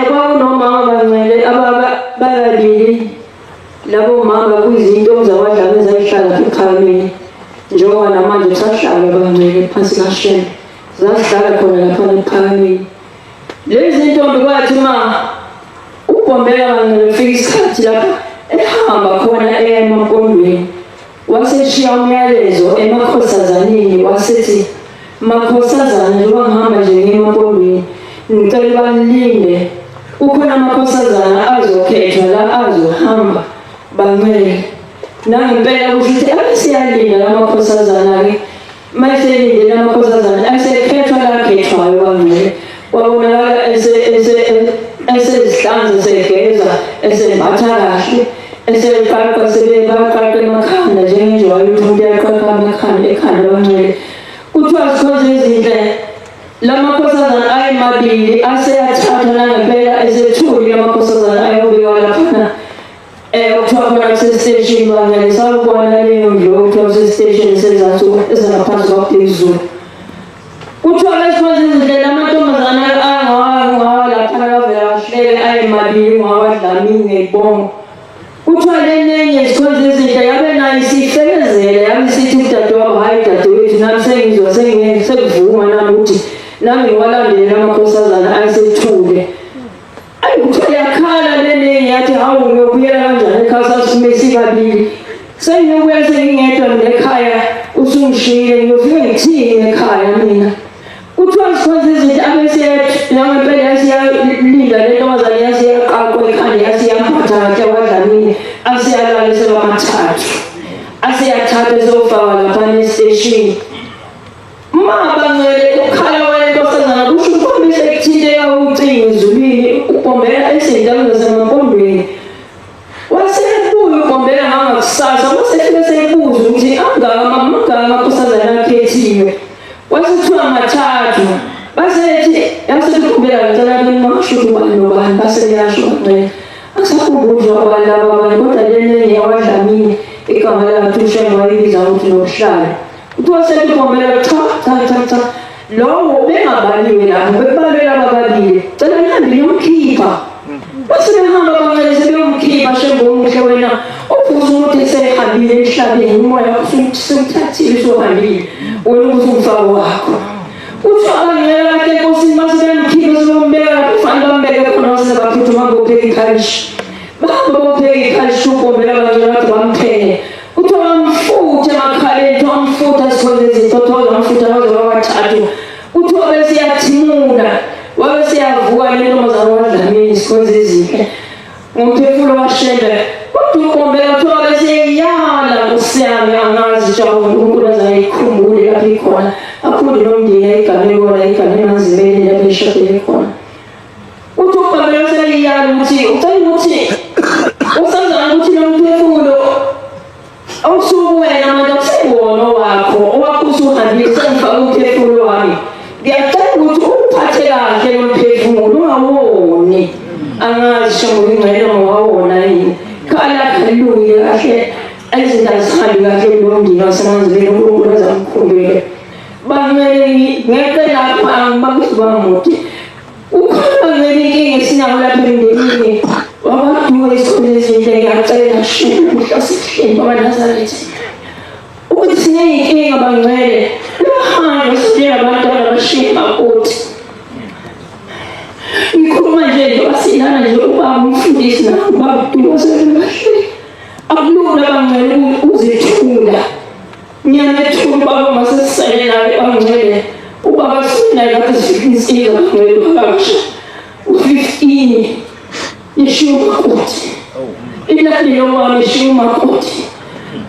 kwakunomama bangele abababili labo mama kuyizinto zawadlala ezayihlala ekhameni njengoba namanje sahlala bangele phansi kashela zazihlala khona lapha ekhameni lezi ntombi kwathi ubombela ngifika isikhathi lapha ehamba khona emampondweni waseshiya umyalezo emakhosazaneni wasethi makhosazana njengoba ngihamba nje emampondweni ngicela balinde ukhona amakhosazana azokhethwa la azohamba bangcwele nangempela ukuthi abesiyalinda la makhosazana-ke mayiselinde la makhosazana asekhethwa la khethwayo bangcwele wabonakala esezihlanza segeza esembatha kahle eseqaqa sebebaqaqa emakhanda njengenjwayo umuntu yaqaqa emakhanda ekhanda bangcwele kuthiwa zikhonze ezinhle lamakhosazana ayimabili aseyathatha nangempela esethuli lamakhosazana ayobekwa laphana kuthiwa khona kusestation bangcwele sakubona leyo ndlu kuthiwa kusestation sezathu ezangaphansi kwaphezulu kuthiwa lesikhonze ezinhle lamantombazana laphana kavela kahleke ayimabili ngawadlamini ngebongo kuthiwa lenenye zikhonze ezinhle yabe nayo isifekezele yabe isithi udadewabo hayi dadewethu nami sengizwa sekuvuma nami ukuthi nami ngiwalandele amakhosazana ayesethule kuthiwa yakhala lenenye yathi hawu ngiyobuyela kanjani ekhaya sasisume sikabili sengiyobuya sengingedwa nekhaya usungishiyile ngiyofike ngithini ekhaya mina kuthiwa zikhonze izinto abesiyangempela yasiyalinda le ntombazane yasiyaqaqwa ekhanda yasiyambatha kahle kwadlamini asiyalala sebamathathu asiyathatha sofaka laphana estation mabangcwele ukhala kwalenkosazana kusho ukhombisa ekuthinteka ucingo ezulwini ubombela ezindaweni zasemampondweni wasebuya ubombela ngangakusasa wasefike seyibuza ukuthi angaka amakhosazana akhethiwe wasithiwa mathathu basethi yaselukumbela ngicela benimashulu ubani nobani baseyasho bangcwele asakhumbuzwa abantu ababani kodwa lenenye yawadlamini igama lakhe ushengo wayibiza ukuthi nokuhlala kuthiwa selukumbela cha lowo bengabaliwe lapho bebalwela abababili cela nihambe niyomkhipha basebehamba bangcwele sebeyomkhipha shengomuhle wena ufuze ukuthi esehambile emhlabeni umoya usumthathile usuhambile wena ukuthi umfako wakho kuthiwa abangcwele bakhe enkosini basebemkhipha sebeyombeka lapho kufanele bambeke khona basebaphuthuma bopheka ikhalishi bahamba bopheka ikhalishi ubombela abangcwele bathi bamphele kuthiwa bamfuthe emakhaleni kuthiwa bamfutha sikhonze izinto kuthiwa bamfutha baze babathathu kuthiwa besiyathimula wabesiyavuka le ntombazane wadlamini sikhonze ezinhle ngomphefumulo washenda kodwa ubombela kuthiwa besiyala kusiyami angazi jawu uNkulunkulu azayikhumbule lapho ikhona aphinde nomndeni ayiganele kona ayiganele emanzimeni lapho eshadele khona uthi ubombela besiyala ukuthi ucela ukuthi usazana ukuthi nomphefumulo awusuku wena manje akusiwona owakho usuhambile sengifaka umphefumulo wami ngiyacela ukuthi uphathe kahle lo mphefumulo ungawoni angazi shengo ingcwele ngowawona yini khala haleluya kahle izinto azihambi kahle nomndeni wasemanzimeni uNkulunkulu azamkhumbule bangcwele ngeke lapha bakusibamuthi ukhona ngeke inkinga esinayo lapha emndenini wabaduka isikhonze ezinhle ngiyacela shini uhlasihleni babaNazaretha ukuthi sineyinkinga bangcwele luhambe sitshela abantwana bashiye makoti ngikhuluma nje basilana nje ubaba umfundisi nababa uDumo sebekahle akulula bangcwele uzithula ngiyanethula baba masesisele nawe bangcwele ubaba sinaye kade sifikinsika bangcwele bakasha u15 yeshiwa makoti ilaphi yowami yeshiwa makoti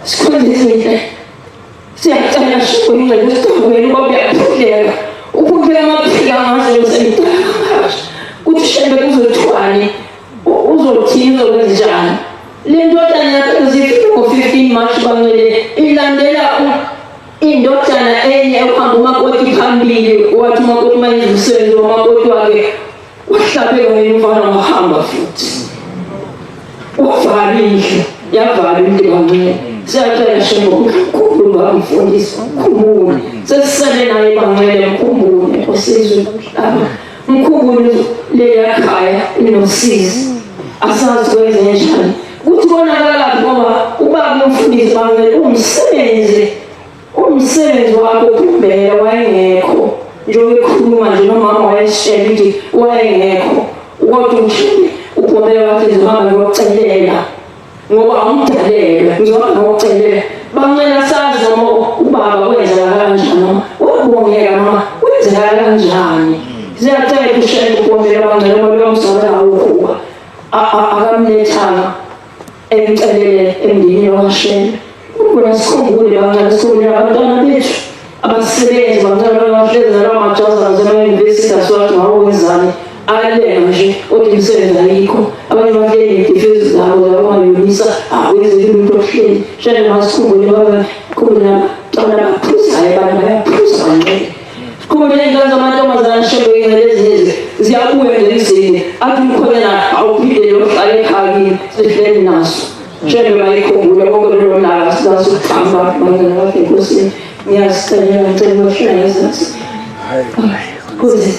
sikhonze izinhle siyacela shukwe ngicela ubaba uyaphuleka ukuphela amaphila ngaze usemdala uthi shembe kuzothwani uzothini uzokwenzenjani le ndodana yakhe zifike ngo15 March bangcwele ilandela indodana enye ukuhamba umakoti phambili wathi umakoti mayindlusenzi wamakoti wakhe wahlabeka ngemvana wahamba futhi wavalile yavala into bangcwele siyacela shembe uNkulunkulu bamfundisi ukhumbule sesisele naye bangcwele mkhumbule osizwe nomhlaba mkhumbule leyakhaya inosizi asazi kwenzenjani kuthi konakala ngoba ubaba umfundisi bangcwele umsebenzi wakho ukhumbela wayengekho njengoba ekhuluma nje nomama wayeshela ukuthi wayengekho kodwa umshini uphumela wathi ngihamba ngokucelela ngoba umdalela ngihamba ngokucelela bangcwele sazi noma ubaba wenza kanjani noma ubongeka noma wenza kanjani ziyacela ukushela uphumela bangcwele ngoba umsala awukho akamlethanga emcelele emndeni washela ukuna sikhumbule bangcwele sikhumbule abantwana bethu abasebenzi bangcwele abahlezi lamajaza zema-university asiwathi ngawenzani alenga nje kodwa imisebenzi ayikho abanye bahleli ngedifezi zabo mayonisa awezi limtosheni shana masikungu baba kuna tona prusa ya prusa ngeke kumbe ngaza mantombazana shembe ngelezi ziyabuya ngelizini atumkhona awuphinde lo hlale khali sihleli naso shembe bayikhumbula konke lo nala sasithamba manje wakhe Nkosi ngiyasicela ngicela ushaya izasi kuze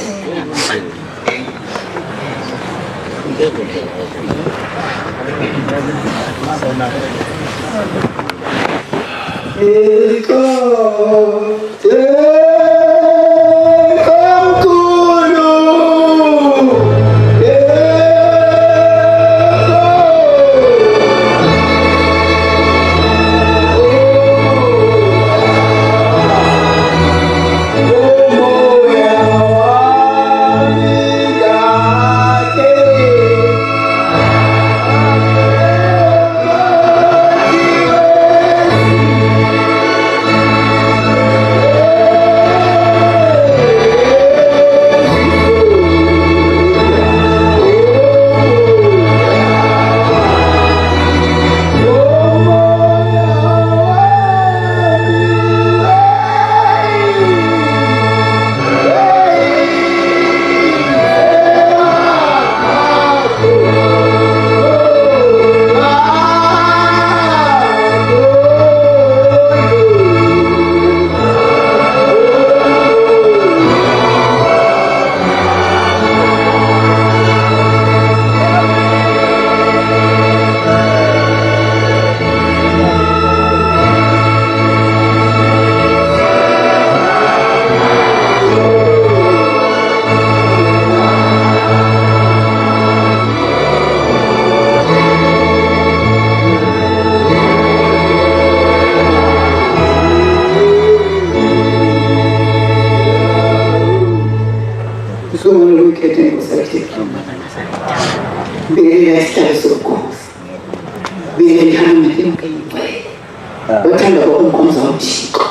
Watanda kwa umkomza wa mshiko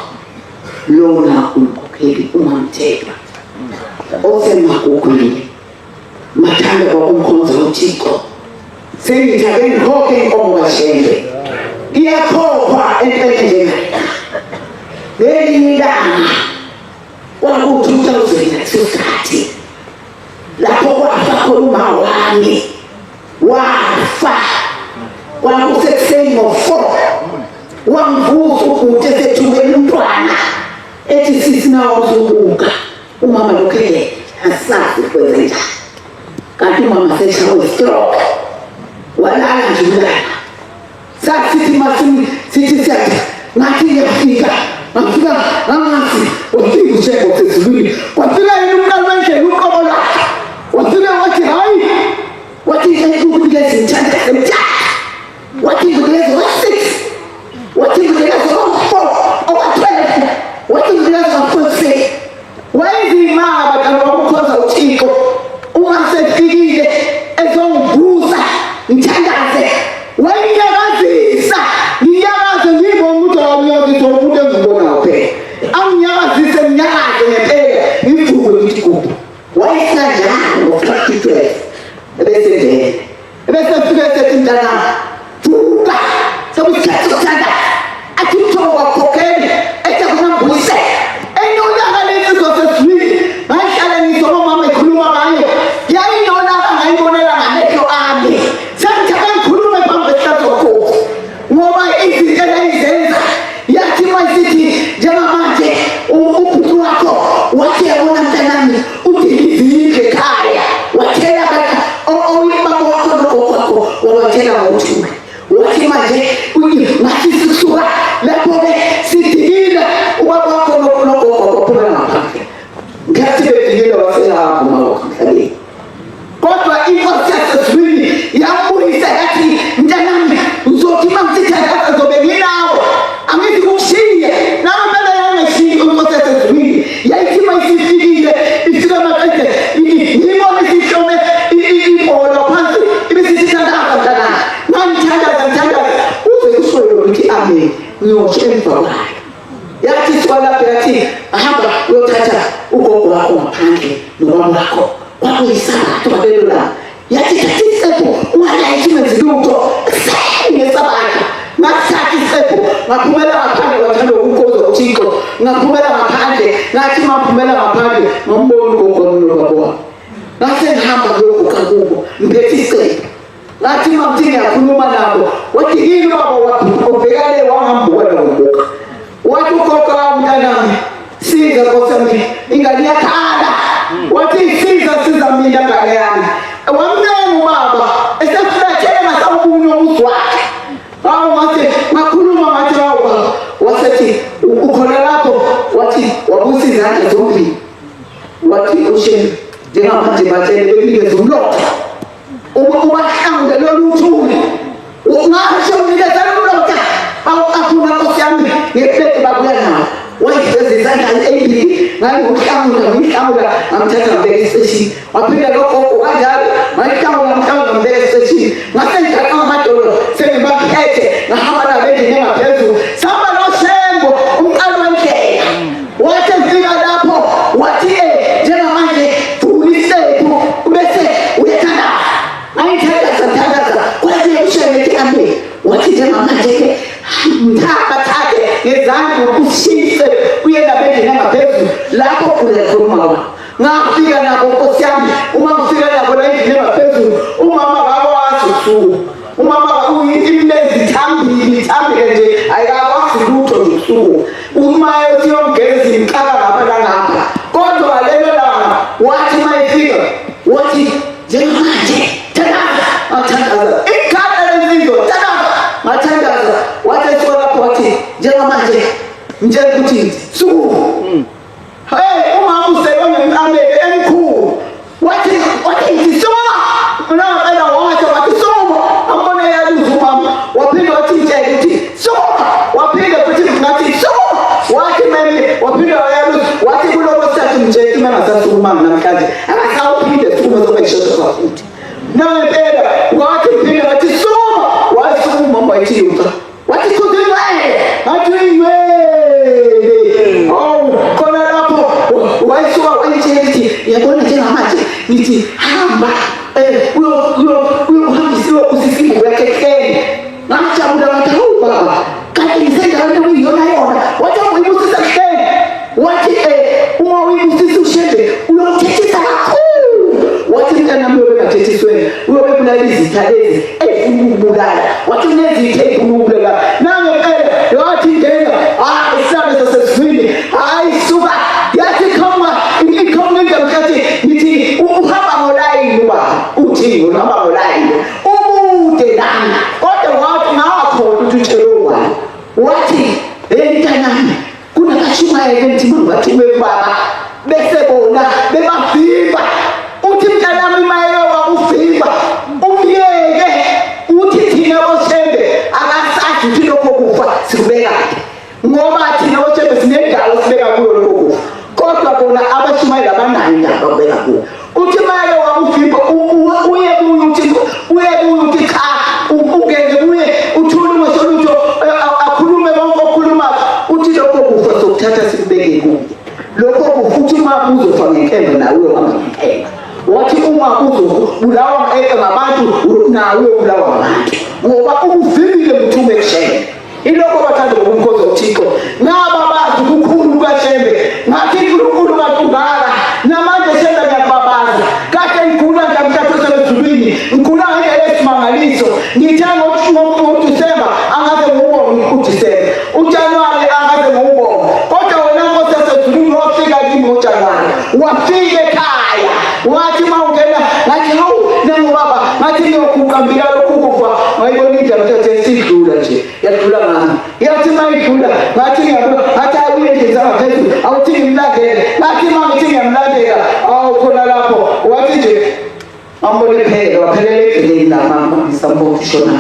Lona umkukeli umamteka Osema kukuli Matanda kwa umkomza wa mshiko Sini tageni hoki omwa shende Ia kopa enpetenga Geli nidana Wakututa uzina susati Lapo wafa koluma wangi Wafa Wakusesei mofo Wangufu kutese tuwe mtwana eti sisi na wazunguka umama lokele asasi kwezeta kati mama sesha wa stroke walala njulana saa sisi masini sisi sati ngati ya fika ngasi wafiku cheko tesubiri wafila inu mkalmansha inu kamola wafila wati hai wati kukulezi mchanda semcha wati kukulezi wasik wati kukulezi wafo awatwele wati kukulezi wafose waizi maa bakana wakukoza uchiko umasefikide ezo mbuza mchandaze wainyagazisa niyagaze nyibo mbuto wa myozi tomude mbona upe au nyagazise mnyagaze nepele nifugu nitikubu waisa jana wafakitwe ebese dene ebese fugese tindana fuga sabu katu tanda akito wakokeni ete kuna mbuse enyo nyagalezi sose swili maisha ni somo mame kuluma mayo ya ino naga ngaibonela nganekyo ame sanchaka kulume pambesta toko ngoma izi ela izenza yatima isiti jama manje uputu wako wateona mtanani utiliziike kaya watela baka oima wako wako watela utume watimaje ngasisusua lapobe sitihina wako kuna mapake ngasibe tihina wasela hapo mawako kali kotwa iko sasa swili ya muhisa yati mtanani uzotima mtita hata zobegina hao amezi kushia na mbele ya meshi uko sasa swili ya itima isitihina isila makete nimo mesishome ipo la pansi imesitita ndaka mtana na mchanda uze kuswelo mti ame nyoshe mfawai yati swala peati hapa yotata uko wako mapange ndoa wako wako isana tubadela yati tatisepo wala hekima ziduto ngesabana ngasithatha isepho ngaphumela ngaphandle kwathanda ukunkoza uThixo ngaphumela ngaphandle ngathi maphumela ngaphandle ngomboni ngogono baba ngase ngihamba kuyokuqa kubo ngiphethe isepho ngathi mamthini yakhuluma nabo wathi yini baba wabhekale wangambukela ngobuka wathi ukhokha umntanami siza nkosami ingane yakhala wathi siza mina ngane yami wamnene ubaba esefulathele ngasawubunye umuzi wakhe wathi ngakhuluma ngathi baba wasethi ukhona lapho wathi wabusa izandla zombili wathi ushembe njengamanje batshele benikeza umlotha ubahlangule lolu thuli ungasho unikeza umlotha awuqaphuna nkosi yami ngeplete babuya nawo wayiveza izandla ey'mbili ngangiwuhlangula ngamthatha ngambeka esiteshini waphinde logogo kanjalo ngayihlangula ngambeka esiteshini ngasengigaqa ngamadolo sengibaphethe ngahamba nabo endlini engaphezulu sihamba noShembo umqali wendlela wathi efika lapho wathi njengamanje vula isephu bese uyathandaza ngayithandaza kwathi uShembo ethi ambe wathi njengamanje-ke mthathe ngezandla ukushise uye nabendlini engaphezulu lapho uyakhuluma ngafika nabo nkosi yami uma ngifika nabo la endlini engaphezulu umama kakwazi usuku umama uyimlezi thambile nje ayikakwazi lutho usuku uma yomgezi imqala ngapha nangapha kodwa lelo langa wathi mayifika wathi njengamanje thandaza ikhala lensizwa mathandaza wathi lapho wathi njengamanje ukuthi suku umama usebonge ngiqamele emkhulu wathi ngizisoma mina ngempela wathi soma ambone yaluza umama waphinde wathi ngitshele ukuthi soma waphinde futhi ngathi soma wathi manje waphinde yaluza wathi kuloko sithathu ngitshele mina ngasasukuma namhlanje akasawuphinde sukuma zokushotha futhi nangempela wathi phinde wathi soma wasukuma umama wathi yutha wathi kuziwe athi khona lapho wayisuka wayitshela yabona njengamanje ngithi hamba uyohambisiwe usisimbu yakhehleni ngajabula ngathi hawu baba kanti ngisendaweni okuyiyona yona wathi uyibusisa kuhleni wathi uma uyibusisa uShembe uyothethisa kakhulu wathi mntanami uyobengathethisweni uyobebulala izitha lezi ezifuna ukubulala wathi unezitha ezifuna ukubulala nangempela wathi ngena isandla sasesizwini hayi suka yathi khoma ngithi uhamba ngolayini ubaba uthi uhamba ngolayini umude lana kodwa wathi ngakhona ukuthi utshelongwane wathi mntanami kunakashumayela emthimba wathi bebaba bese bona bebavimba uthi mntanami maye wakuvimba umyeke uthi thina boShembe akasazi ukuthi lokho kufa sikubeka ngoba thina boShembe sinendawo sibeka kuyo lokho kufa kodwa bona abashumayela abanayo indaba babeka kuyo uthi maye wakuvimba uye uthi cha ungeke uye uthulume solutho akhulume bonke okhuluma uthi lokho kufa sokuthatha sikubeke kuyo lokho kufa uthi uma uzofa ngenkemba nawe uhamba ngenkemba wathi uma uzobulawa ngabantu nawe ubulawa ngabantu ngoba ukuvimbile mthume kuShembe ilokho bathanda ngokumkhoza uThixo ngaba bazi ukukhulu kukaShembe ngathi uNkulunkulu kaTungala namanje Shembe ngiyakubabaza kade ngigula ngamhlatho sezulwini ngigula ngendlela esimangaliso ngithanga uDisemba angaze ngubone uDisemba uJanuwari angaze ngubone kodwa wena Nkosi yasezulwini wafika kimi ngoJanuwari wafika ekhaya wathi mawungena ngathi hawu nangobaba ngathi ngiyokuqambila lokhu kufa ngayibona indaba ethe sidlula nje yadlula ngami yathi mayidlula ngathi ngiyabona ngathi abuye nje ngaphezulu awuthi ngimlandele ngathi mangithi ngiyamlandela khona lapho wathi nje ambone phela waphelela endleleni la mama ngisambona shona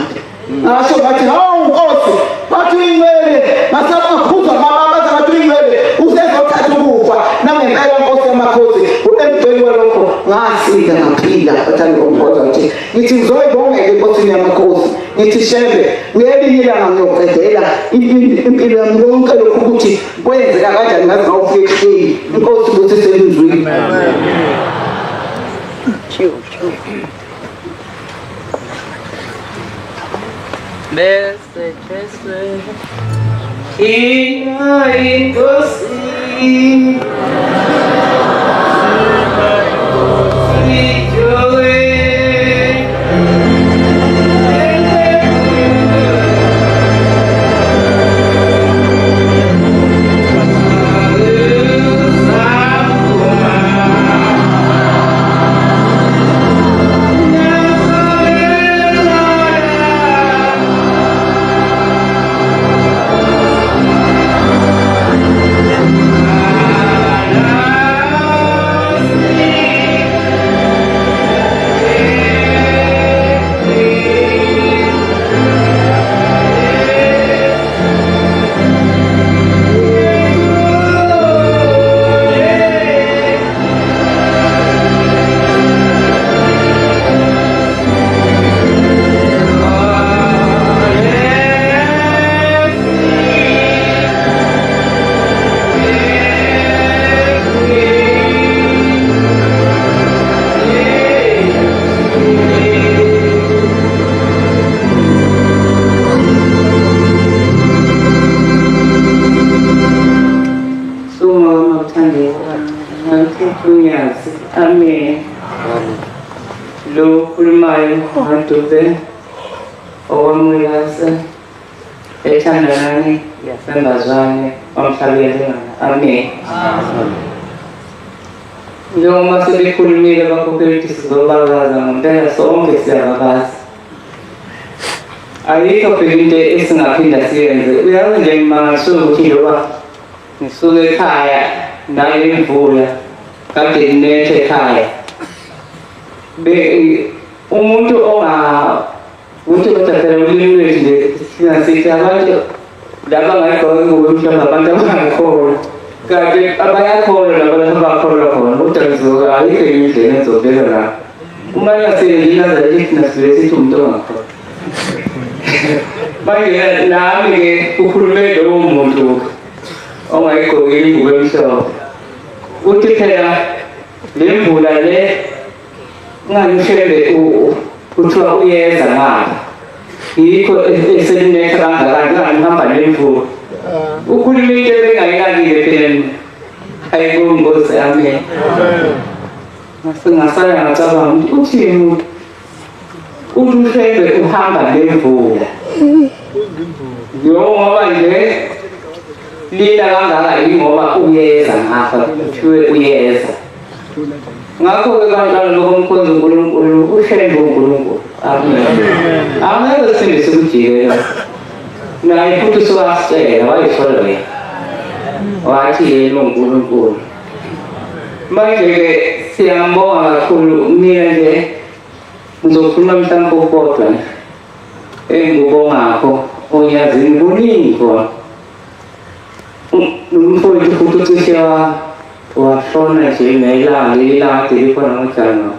ngasho ngathi hawu Nkosi bathi uyinwele ngasabakhuza mama bathi ngathi uyinwele usezothatha ukufa nangempela Nkosi yamakhosi emgceni walokho ngasika ngaphila bathanda ukumkhoza nje ngithi ngizoyibongela enkosini yamakhosi ngithi Shembe ngelinye ilanga ngiyoqedela impilo yami lonke lokhu ukuthi kwenzeka kanjani ngaze ngawufika ekhaya Inkosi ukuthi selizwile bese inayinkosi Amen. Lo kulmayo hatuve owamulasa ethandanani yasembazwane omhlabelana. Amen. Njengoba sebekhulumile abakhokheli sizobakaza ngempela sonke siyabakaza. Ayikho phela into esingaphinda siyenze. Uyazi nje mangasuka ukuthi loba ngisuke ekhaya nayo imvula kade inethe ekhaya umuntu ukuthi kodwa ulimi lwethu nje singasithi abantu laba ngayigqoka ingubo emhlophe abantu abangakholwa kanti abayakholwa labantu abakholwa khona kodwa ngizoka ayikho indlela engizobeka lapho uma ngingasebenzi thina sivele sithi umuntu ongakholwa manje nami-ke ukhulume lowo muntu ongayigqoki ingubo emhlophe uthi phela le mvula le ngayishebe kuthiwa uyeza ngapha yikho eselinetha kangakani ngihamba nemvula ukhuluma into ebengayinakile phela ayikubongozi. Amen. Ngasengasaya ngacabanga ukuthi uthini uhlebe uhamba nemvula ngoba nje lina kangaka ingoba uyeza ngapha kuthiwe uyeza. Ngakho-ke bantwana bokumkhonza uNkulunkulu uhlebe uNkulunkulu. Amen. Angeke sithembise ukujikela naye futhi siwasitshela wayithola yena wathi yena uNkulunkulu. Manje-ke siyambonga kakhulu. Mina nje ngizokhuluma mhlawumbe kodwa engikubongakho onyazini kuningi khona. Umfowethu futhi ucishe washona nje nelanga lelilanga likhona ngoJanuwari.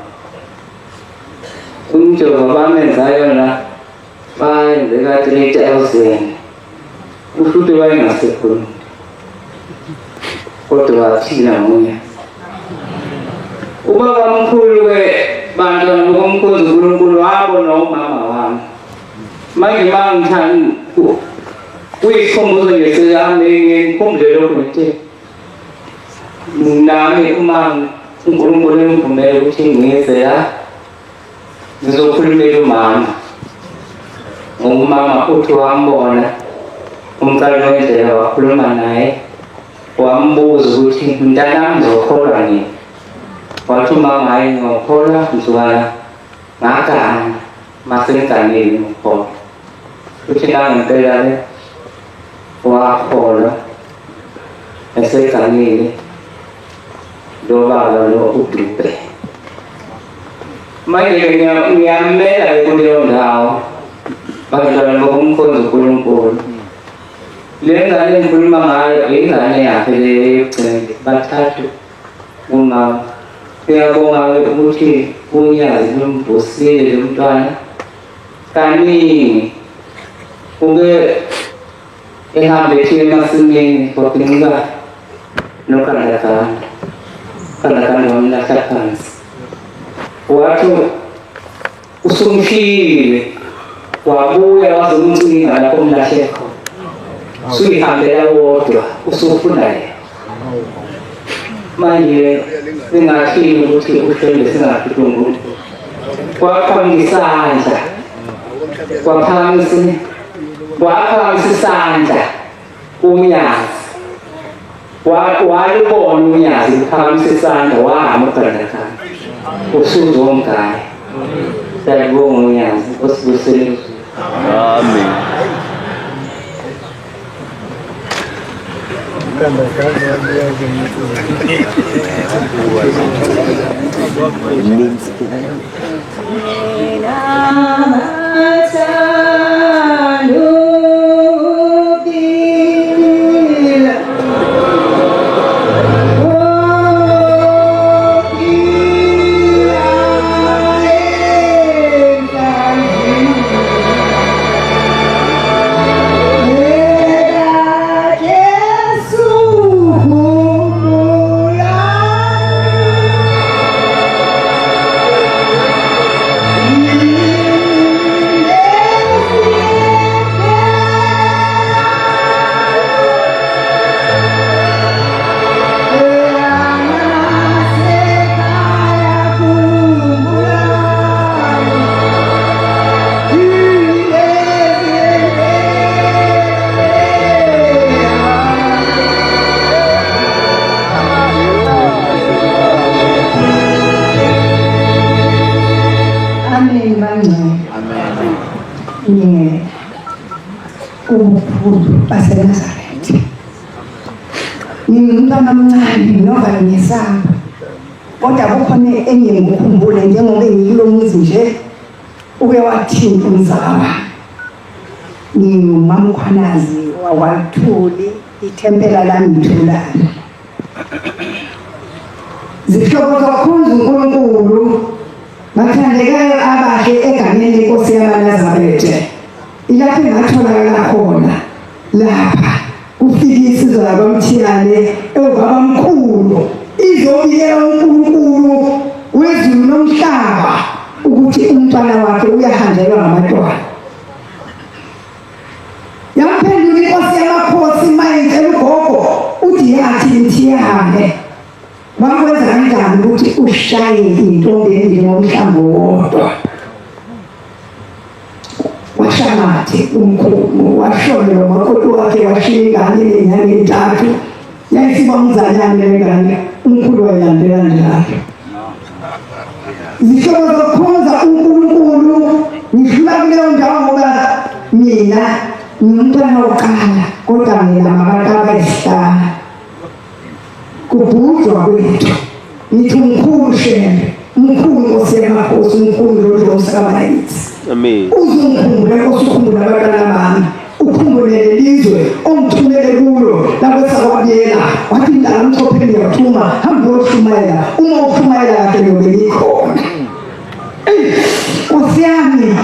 Umjovo bamenza yona bayenze ka-3,000 uhluphe wayengasekhona kodwa waphila nguye. Ubaba omkhulu-ke bantwana bokumkhonza uNkulunkulu wabona umama wami. Manje uma ngithanda uyisikhumbuzo nje sami ngikhumbule lokho ngithi nami uma uNkulunkulu engivumele ukuthi ngize la ngizokhulumela umama. Umama uthi wambona umqali wendlela wakhuluma naye wambuza ukuthi mntanami ngizokholwa nini. Wathi umama hayi ngiyokholwa mzukwana ngagana mase ngiganile ngikholwa. Uthi nangempela le wakholwa eseganile lo baba lo uDube. Manje ngiyamela kuleyo ndawo bantwana bokumkhonza uNkulunkulu. Le ngane engikhuluma ngayo ingane yakhe le bathathu umama. Ngiyabonga ukuthi unyazi lumbusile lo mntwana kaningi ube ehambe ethi emasimini kwaphincika nokandakanda wamlahla phansi. Wathi usumshiyile wabuya wazomcinga lapho mlahle khona suyihambela wodwa usufunda yena manje singathini ukuthi uhlele singaphika umuntu kwaphamisa isandla waphamisa isandla umnyazi walibona umnyazi uphamisa isandla wahamba ugadakana usuzo womngane sayibonga umnyazi osibusele Amen. baseNazaretha. Ngingumntwana omncane nova ngiyesaba. Kodwa kukhona engikukhumbule njengoba ngikulo muzi nje uke wathini umzala. Ngingumama uKhanazi wawathuli ithempela langithulana. Zihlobo kakhulu uNkulunkulu bathandekayo abahle egameni lenkosi yamaNazaretha. Ilapho engatholakala khona lapha kufika isizwe labaMthiyane ebabamkhulu izobiyela uNkulunkulu wezulu nomhlaba ukuthi umntwana wakhe uyahanjelwa ngabantwana. Yamphendula inkosi yamakhosi mayitshela ugogo uthi yathi Mthiyane bakwenza kanjani ukuthi ushaye intombi ngomhlambo wodwa. Washamati umkhulu washona umakoti wakhe washinga ingane entathu yayisiba umzanyane lengane umkhulu wayilandela njalo. Zihlobo zokukhonza uNkulunkulu ngidlula kuleyo ndawo ngoba mina ngumntwana wokuqala kodwa nginamabantu abayisihlanu. Kubhujwa kwethu ngithi umkhulu shembe umkhulu nkosi yamakhosi umkhulu loMsakamayitsi. Amen. Uzungikhumbule Nkosi ukhumbule abantwana bami ukhumbule lelizwe ongithumele kulo lapho sakwabiyela wathi indala mchophe ngiyathuma hamba uyoshumayela uma ushumayela kade ngiyobe ngikhona. Nkosi yami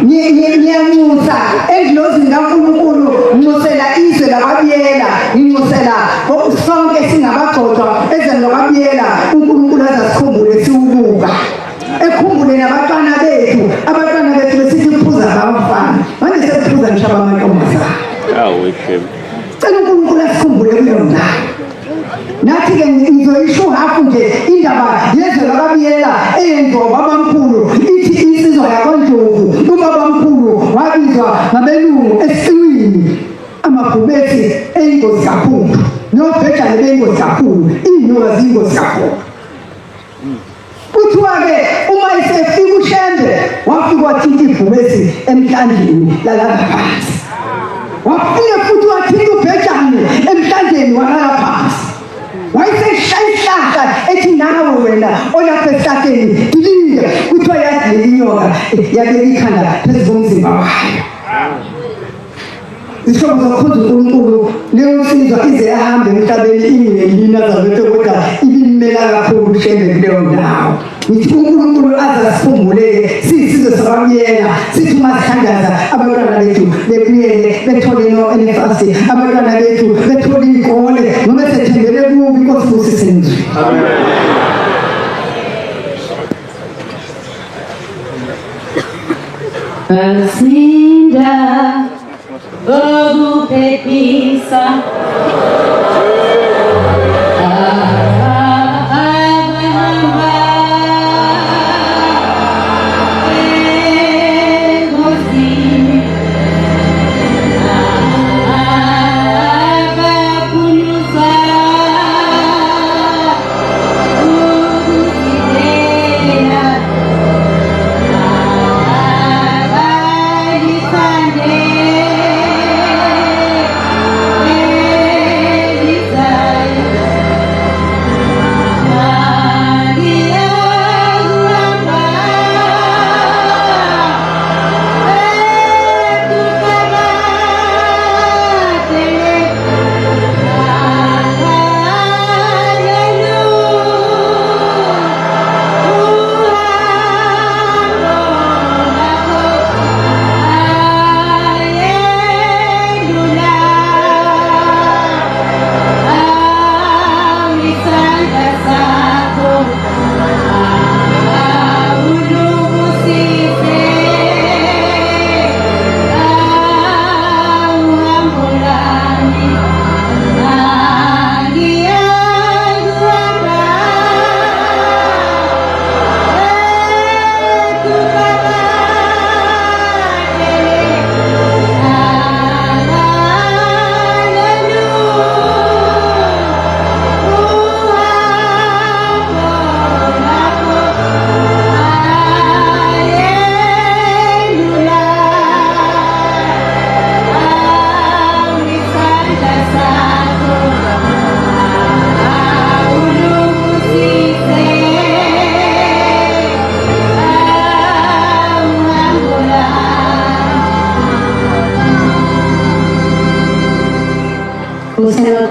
ngiyanxusa endlozini kaNkulunkulu nginxusela izwe lakwabiyela nginxusela sonke singabagcotshwa ezweni lakwabiyela uNkulunkulu azasikhumbule siwubuka. Ekhumbule nabantwana bethu besithi uphuza abafana manje sephuza ngisho amantombazana. Cela uNkulunkulu asikhumbule kuleyo ndawo. Nathi-ke ngizoyisho hafu nje indaba yezwe lakwabiyela eyenziwa ubabamkhulu ithi insizwa yakwaNdlovu. Ubabamkhulu wabizwa ngabelungu esiwini amabhubethi eyingozi kakhulu nobhejane beyingozi kakhulu iy'nyoka ziyingozi kakhulu. Kuthiwa-ke uma esefika uShembe wafika wathinta ibhubethi emhlandleni lalapha phansi. Wafike futhi wathinta ubhejane emhlandleni walala phansi. Wayeseshaya isihlahla ethi nawe wena olapha esihlahleni dilile. Kuthiwa yathi leli nyoka yabeka ikhanda phezu komzimba wayo. Zihlobo zokukhonza uNkulunkulu leyo nsizwa ize yahambe emhlabeni ingeLinazaretha kodwa ibilimela kakhulu uShembe kuleyo ndawo. Ngithi uNkulunkulu azasikhumbule siyisizwe sakwabiyela sithi masithandaza abantwana bethu bebuyele bethole no-NFRC abantwana bethu bethole iy'kole noma sethembele kubi Nkosi busise nje. Amen. Basinda Ogupepisa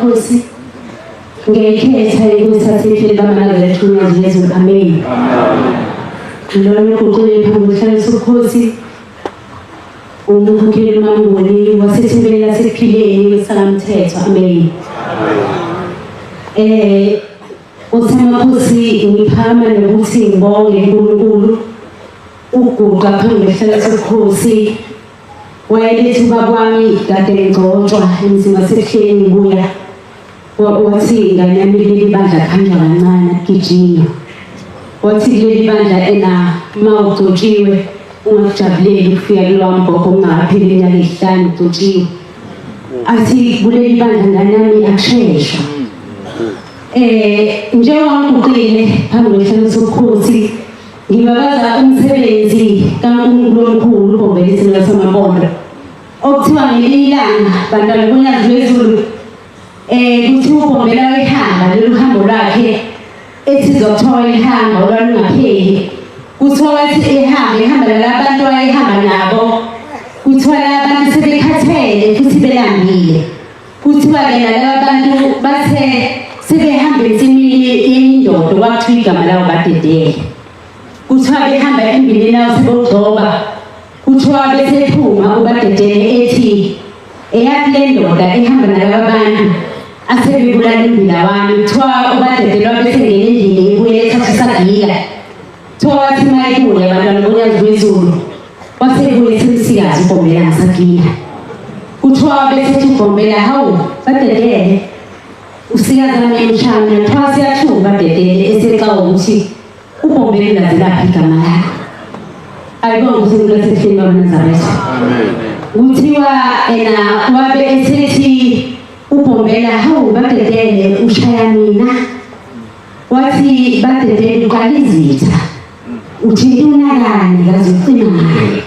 Khosi ngekhetha ikusasifile bamalanga ethunya Jesu amen lona kuqule phambi Khosi umukhulekeli mangoni wasethembele lasephileni wesalamthetho amen Khosi ngiphama nokuthi ngibonge uNkulunkulu uguqa phambi Khosi wayelethi ubaba wami kade ngcotshwa emzini wasehleni buya wathi ingane yami leli bandla khanja kancane gijima wathi leli bandla ena mawugcotshiwe ungajabuleli ukufika kulwambogo ungapheli iminyaka 5 ugcotshiwe athi kuleli bandla ngane yami akusheshwa njengokuqile phambi Khosi ngibabaza umsebenzi kaNkulunkulu uBhobelisi laseMapondo okuthiwa ngelilanga bantwana bonyazi lwezulu kuthi uBhombela wehamba lolu hambo lwakhe ethi zothola ihamba olwangapheli kuthiwa wathi ehamba labantu ayehamba nabo kuthiwa labantu sebekhathele futhi belambile kuthiwa laba bantu bathe sebehamba ensimini yendoda kwathiwa igama lawo badedele kuthiwa behamba embili nawo sebogcoba kuthiwa bese phuma ubadedele ethi eyathi le ndoda ehamba nalaba bantu asebebulala imbila wami kuthiwa ubadedele wabese ngene endlini ibuye ethatha isagila kuthiwa wathi mayekuye abantwana bonyazi lwezulu wasebuye semsikazi uBhombela ngasagila kuthiwa bese uBhombela hawu badedele usikazana emshana kuthiwa siyathuka badedele esexawo ukuthi uBhombela lazilaphi igama lakho ayibonga uNkulunkulu lasehleni baNazaretha kuthiwa wabe esethi uBhombela hawu badedele ushaya mina wathi badedele uqalizitha uthi unakani kaze ucima ngayo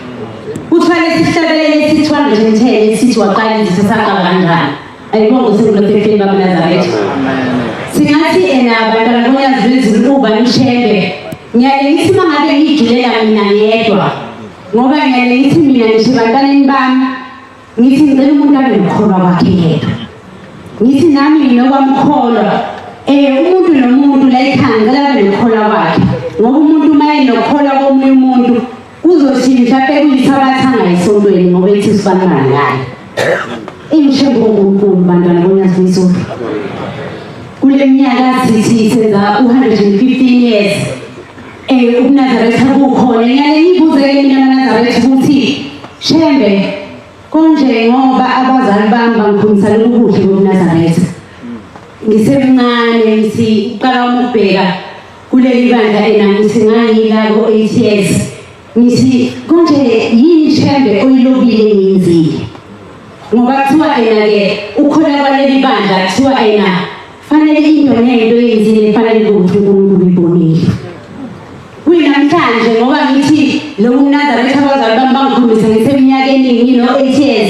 kuthiwa lesihlabelele esithwala nje mthele sithi waqalizitha saqala kanjani ayibonga uNkulunkulu lasehleni baNazaretha singathi abantwana bonyazi lwezulu uba nishembe ngiyale ngithi mangabe ngijulela mina ngedwa ngoba ngiyale ngithi mina nje bantwaneni bami ngithi ngicela umuntu abe nokholwa kwakhe yedwa ngithi nami nginokwamkholwa umuntu nomuntu la ekhaya ngicela abe nokholwa kwakhe ngoba umuntu maye nokholwa komunye umuntu uzothi mhlawumbe kuyithabathanga esontweni ngoba ethi sifanana naye imshembe ngonkulu bantwana bonyazi lwezulu kule minyaka sithi senza 115 years uNazaretha kukhona ngiyale ngibuze mina uNazaretha ukuthi Shembe konje ngoba abazali bami bangikhulisa lokudla koNazaretha ngisemncane ngithi uqala ukubheka kuleli bandla ngithi ngangila ko-ATS ngithi konje yini Shembe oyilobile ngiyenzile ngoba kuthiwa ke ukhona kwaleli bandla kuthiwa fanele into nento yenzile fanele ukuthi uNkulunkulu uyibonile kuyinamhlanje ngoba ngithi lo Nazaretha abazali bami bangikhulisa ngiseminyakeni ngino-ATS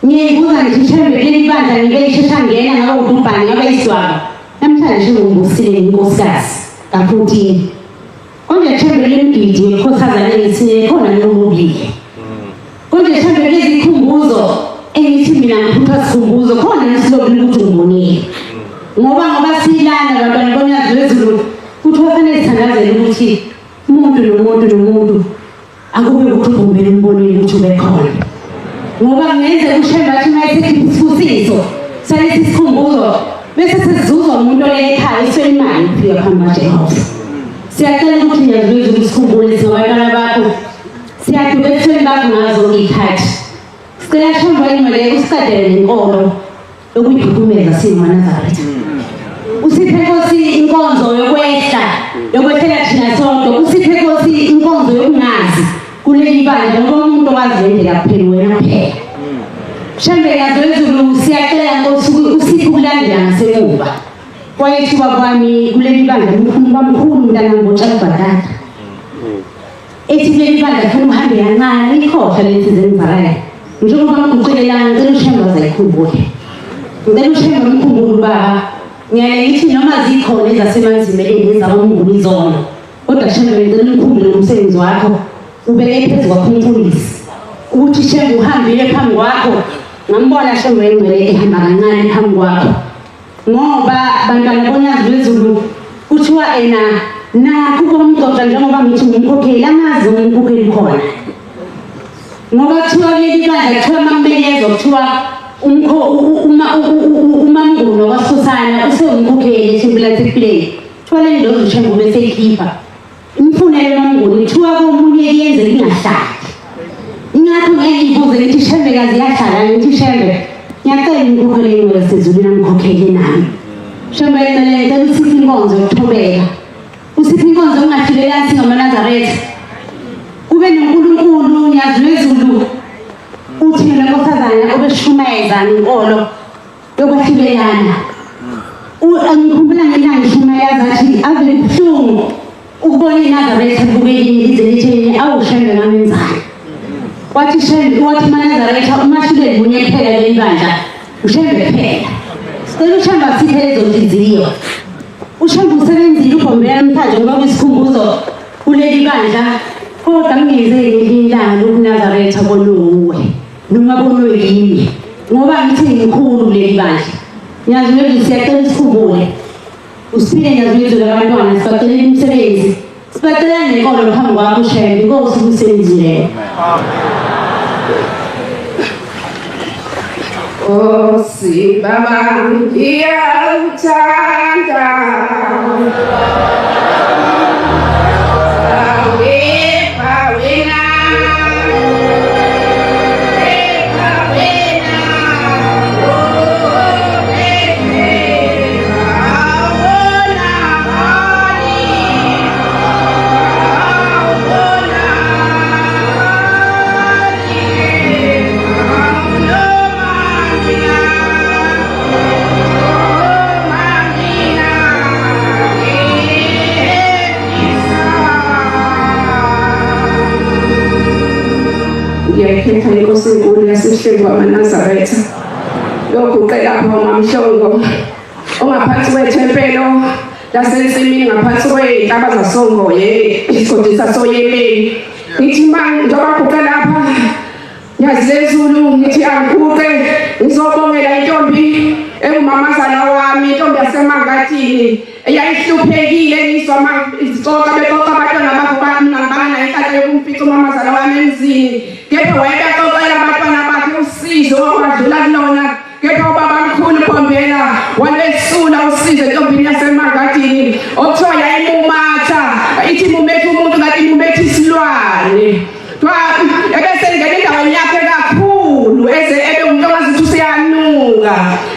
ngiyibuza ngithi Shembe leli bandla ngibeyishesha ngena ngabe ubhubhane ngabe iswaba namhlanje ngingusile inkosikazi ka-14 konje Shembe lemgidi wekhosazane ngithi khona nomubili konje Shembe lezi khumbuzo engithi mina ngiphuthwa sikhumbuzo khona nesilobile ukuthi ngibonile ngoba silana bantwana bonyazi lwezulu ukuthi wafanele sithandazele ukuthi umuntu nomuntu akube ukuthi ubumbele umbonile ukuthi ube khona ngoba kungenzeka uShembe athi mayesekhipha isibusiso salesi sikhumbuzo bese sesizuzwa umuntu ole ekhaya isweyimali ukufika phambi kaJehova siyacela ukuthi nyazi lwezulu sikhumbule singabantwana bakho siyaduka ebusweni bakho ngazo ngiyikhathi sicela Shembe wayimele usiqedele nenkolo yokuyiphuphumeza singamaNazaretha usiphe Nkosi inkonzo yokwehlela thina sonke usiphe Nkosi inkonzo yokungazi kuleli bandla ngoba umuntu owazi lendlela kuphela wena kuphela Shembe yazi lwezulu siyacela Nkosi usiphe ukulandela ngasemuva kwayethuba kwami kuleli bandla umkhulu mntana ngotshakubhadala ethi kuleli bandla funa uhambe kancane ikhohlwa lezi zenivakala njengoba ngikucelelanga ngicela uShembe azayikhumbule ngicela uShembe umkhumbule baba ngiyale ngithi noma zikhona ezasemanzimeleni ezabomnguni izona kodwa Shembe ngicela umkhumbule umsebenzi wakho ubeke phezu kwakho umfundisi ukuthi Shembe uhambile phambi kwakho ngambona Shembe engcwele ehamba kancane phambi kwakho ngoba bantwana bonyazi lwezulu kuthiwa nakho komxoxa njengoba ngithi ngumkhokheli amazi umkhokheli khona ngoba kuthiwa leli bandla kuthiwa makumenyezo kuthiwa umamnguni wakwaSkhosana usewumkhokheli eThempelini Play kuthiwa leli ndozo Shembe bese ikhipha imfunelo mamnguni kuthiwa komunye yenze lingahlali ingakho ngiyibuze ngithi Shembe kazi yahlala ngithi Shembe ngiyacela umkhokheli ngwesezulu namkhokheli nami Shembe ngicela usiphe inkonzo yokuthobeka usiphe inkonzo ungahlulelani singamaNazaretha kube noNkulunkulu nyazi lwezulu uthi lenkosazana obeshumeza inkolo yokwahlulelana angikhumbula ngelanga ngishumeza athi ave buhlungu ukubona iNazaretha bukeli lizelitheni Shembe ngamenzani wathi Shembe wathi maNazaretha umahluleli munye kuphela leli bandla uShembe phela sicela uShembe asiphe lezo nhliziyo uShembe usebenzile ubhombela namhlanje ngoba kwisikhumbuzo kuleli bandla kodwa ngingezeli ilanga lokuNazaretha konuwe noma konwe yini ngoba ngithi ngikhulu leli bandla nyazi lwethu siyacela isikhumbule usiphile nyazi lwethu labantwana sibacela imisebenzi sibacela nenkolo phambi kwakho Shembe Nkosi umsebenzileyo Nkosi baba ngiyawuthanda ngiyayikhetha inkosi enkulu yasihleli kwamaNazaretha lokuqela lapha uMamhlongo ongaphansi kwethempelo lasensimini ngaphansi kwey'ntaba zasongoye isigodi sasoyemeni ngithi njengoba guqe lapha nyazi lezulu ngithi angiguqe ngizobongela intombi engumamazala wami intombi yasemangatini eyayihluphekile ngizwa izicoka becoca abantwana bakho bangabana inhlanhla yokumfica umamazala wami emzini kepha wayebexoxela abantwana bakhe usizo wakwadlula kulona kepha ubaba mkhulu Phombela walesula usizo entombini yasemangatini okuthiwa yayimumatha ithi mumethe umuntu ngathi mumethe isilwane ebese ngene endaweni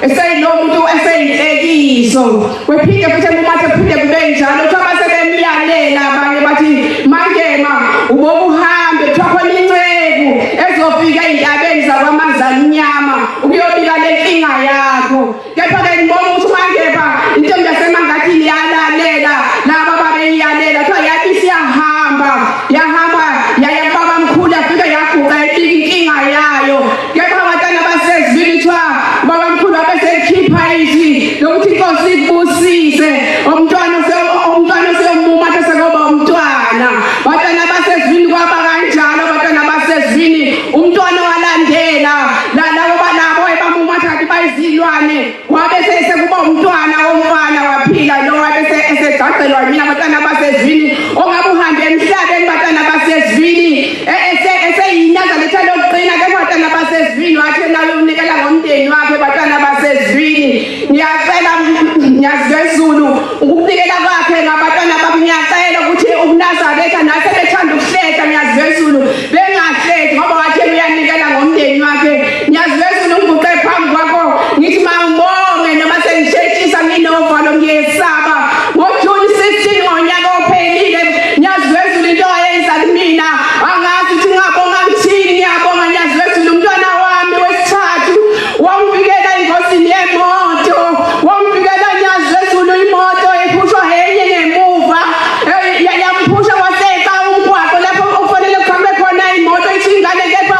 eseyilomuntu eseyinhlekiso wephinde futhi emumathe phinde kube njalo kuthiwa basebemyalela abanye bathi mangema ubobuhambe kuthiwa khona inceku ezofika ey'ntabeni zakwamazanyama ukuyobika le nkinga yakho kepha-ke ngibona ukuthi mangepha intombi yasemangathini yalalela laba babeyiyalela kuthiwa yathi siyahamba yaya baba mkhulu afike yaguqa ebika inkinga yayo kepha abantwana basezivini kuthiwa baba mkhulu abesekhipha ithi lokuthi inkosi ikubusise umntwana oseyomuma athi sekuba umntwana bantwana basezivini kwaba kanjalo abantwana basezivini umntwana walandela labo banabo ebamuma athi bayizilwane wabe sekuba umntwana womfana waphila lo wabe esegcagcelwa yimina abantwana basezivini ongabe uhambe emhlabeni bantwana basezivini eseyinyaza letha lokuqina ke bantwana basezivini wathi nawe unikela ngomndeni wakhe bantwana basezivini ngiyacela ngiyazizulu ukunikela kwakhe ngabantwana babo ngiyacela ukuthi uNazaretha nase bethanda ukuhlehla ngiyazizulu bengahlethi ngoba wathi uyanikela ngomndeni wakhe ngiyazizulu ngiguqe phambi kwakho ngithi mangibonge noma sengisheshisa nginovalo ngiyesaba ngoJuni 16 ngonyaka ophelile ngiyazizulu into ayenza kumina angazi ukuthi ngabonga ngithini ngiyabonga ngiyazizulu umntwana wami wesithathu wamvikela engozini yemoto wamvikela ngiyazizulu imoto ephushwa enye ngemuva yamphusha waseqa umgwaqo lapho ufanele kuhambe khona imoto ithi ingane kepha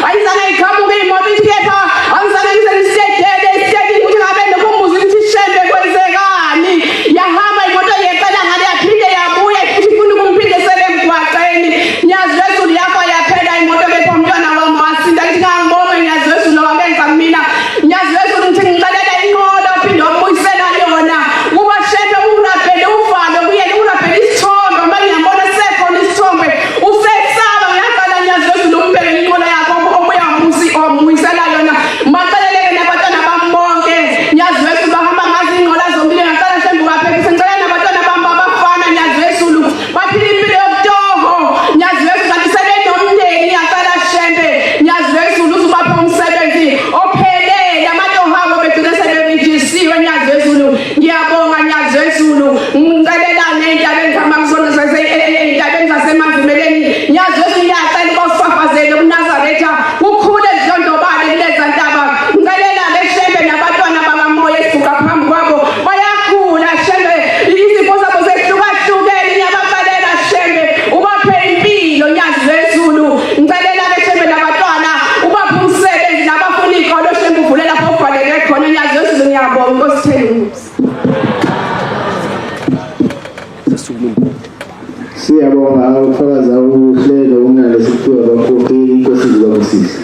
ayizange iqhamuke imoto ithi kepha angizange ngisenisitedele isitedi ukuthi ngabe nokumbuza ukuthi shembe kwenzekani yahamba imoto yeqela ngale yaphinde yabuya futhi ifuna ukumphindisela emgwaqeni ngiyazizulu yakho yaphela imoto kepha umntwana wami wasinda ngithi ngangibonge ngiyazizulu wabenza mina ngiyazizulu ngithi ngicelela inqola uphinde wambuyisela yona kuba shembe ungabheli uvalo kuyena ungabheli isithombe uma ngiyambona sekhona isithombe usesaba ngiyaqala ngiyazizulu umbheke inqola yakho wambuyisela yona maceleleke nabantwana bami bonke ngiyazizulu bahamba ngazi inqola zombili ngaqala shembe ubaphephise ngicela nabantwana bami babafana ngiyazizulu baphila impilo yobutoho ngiyazizulu kanti sebenomndeni ngiyaqala shembe ngiyazizulu uzubapha umsebenzi ophelele amatoho abo begcine sebebijisiwe ngiyazizulu ngiyabonga ngiyazizulu ngicelela ney'ntabeni ey'ntabeni zasemavumeleni ngiyazizulu ngiyacela uba usifafazele uNazaretha kukhule zidlondlobale kuleza ntaba ngicelela beshembe nabantwana bakamoya esiguqa phambi kwabo bayakhula shembe izipho zabo zehlukahlukene ngiyabacalela shembe ubaphe impilo ngiyazizulu ngicelela beshembe nabantwana ubaphe umsebenzi nabafuna iy'kolo shembe uvule lapho uvaleke khona ngiyazizulu ngiyabonga nkositheni umusa. Siyabonga ukufakaza uhlelo unalesithiwa bakhokheli inkosi zikabusisa.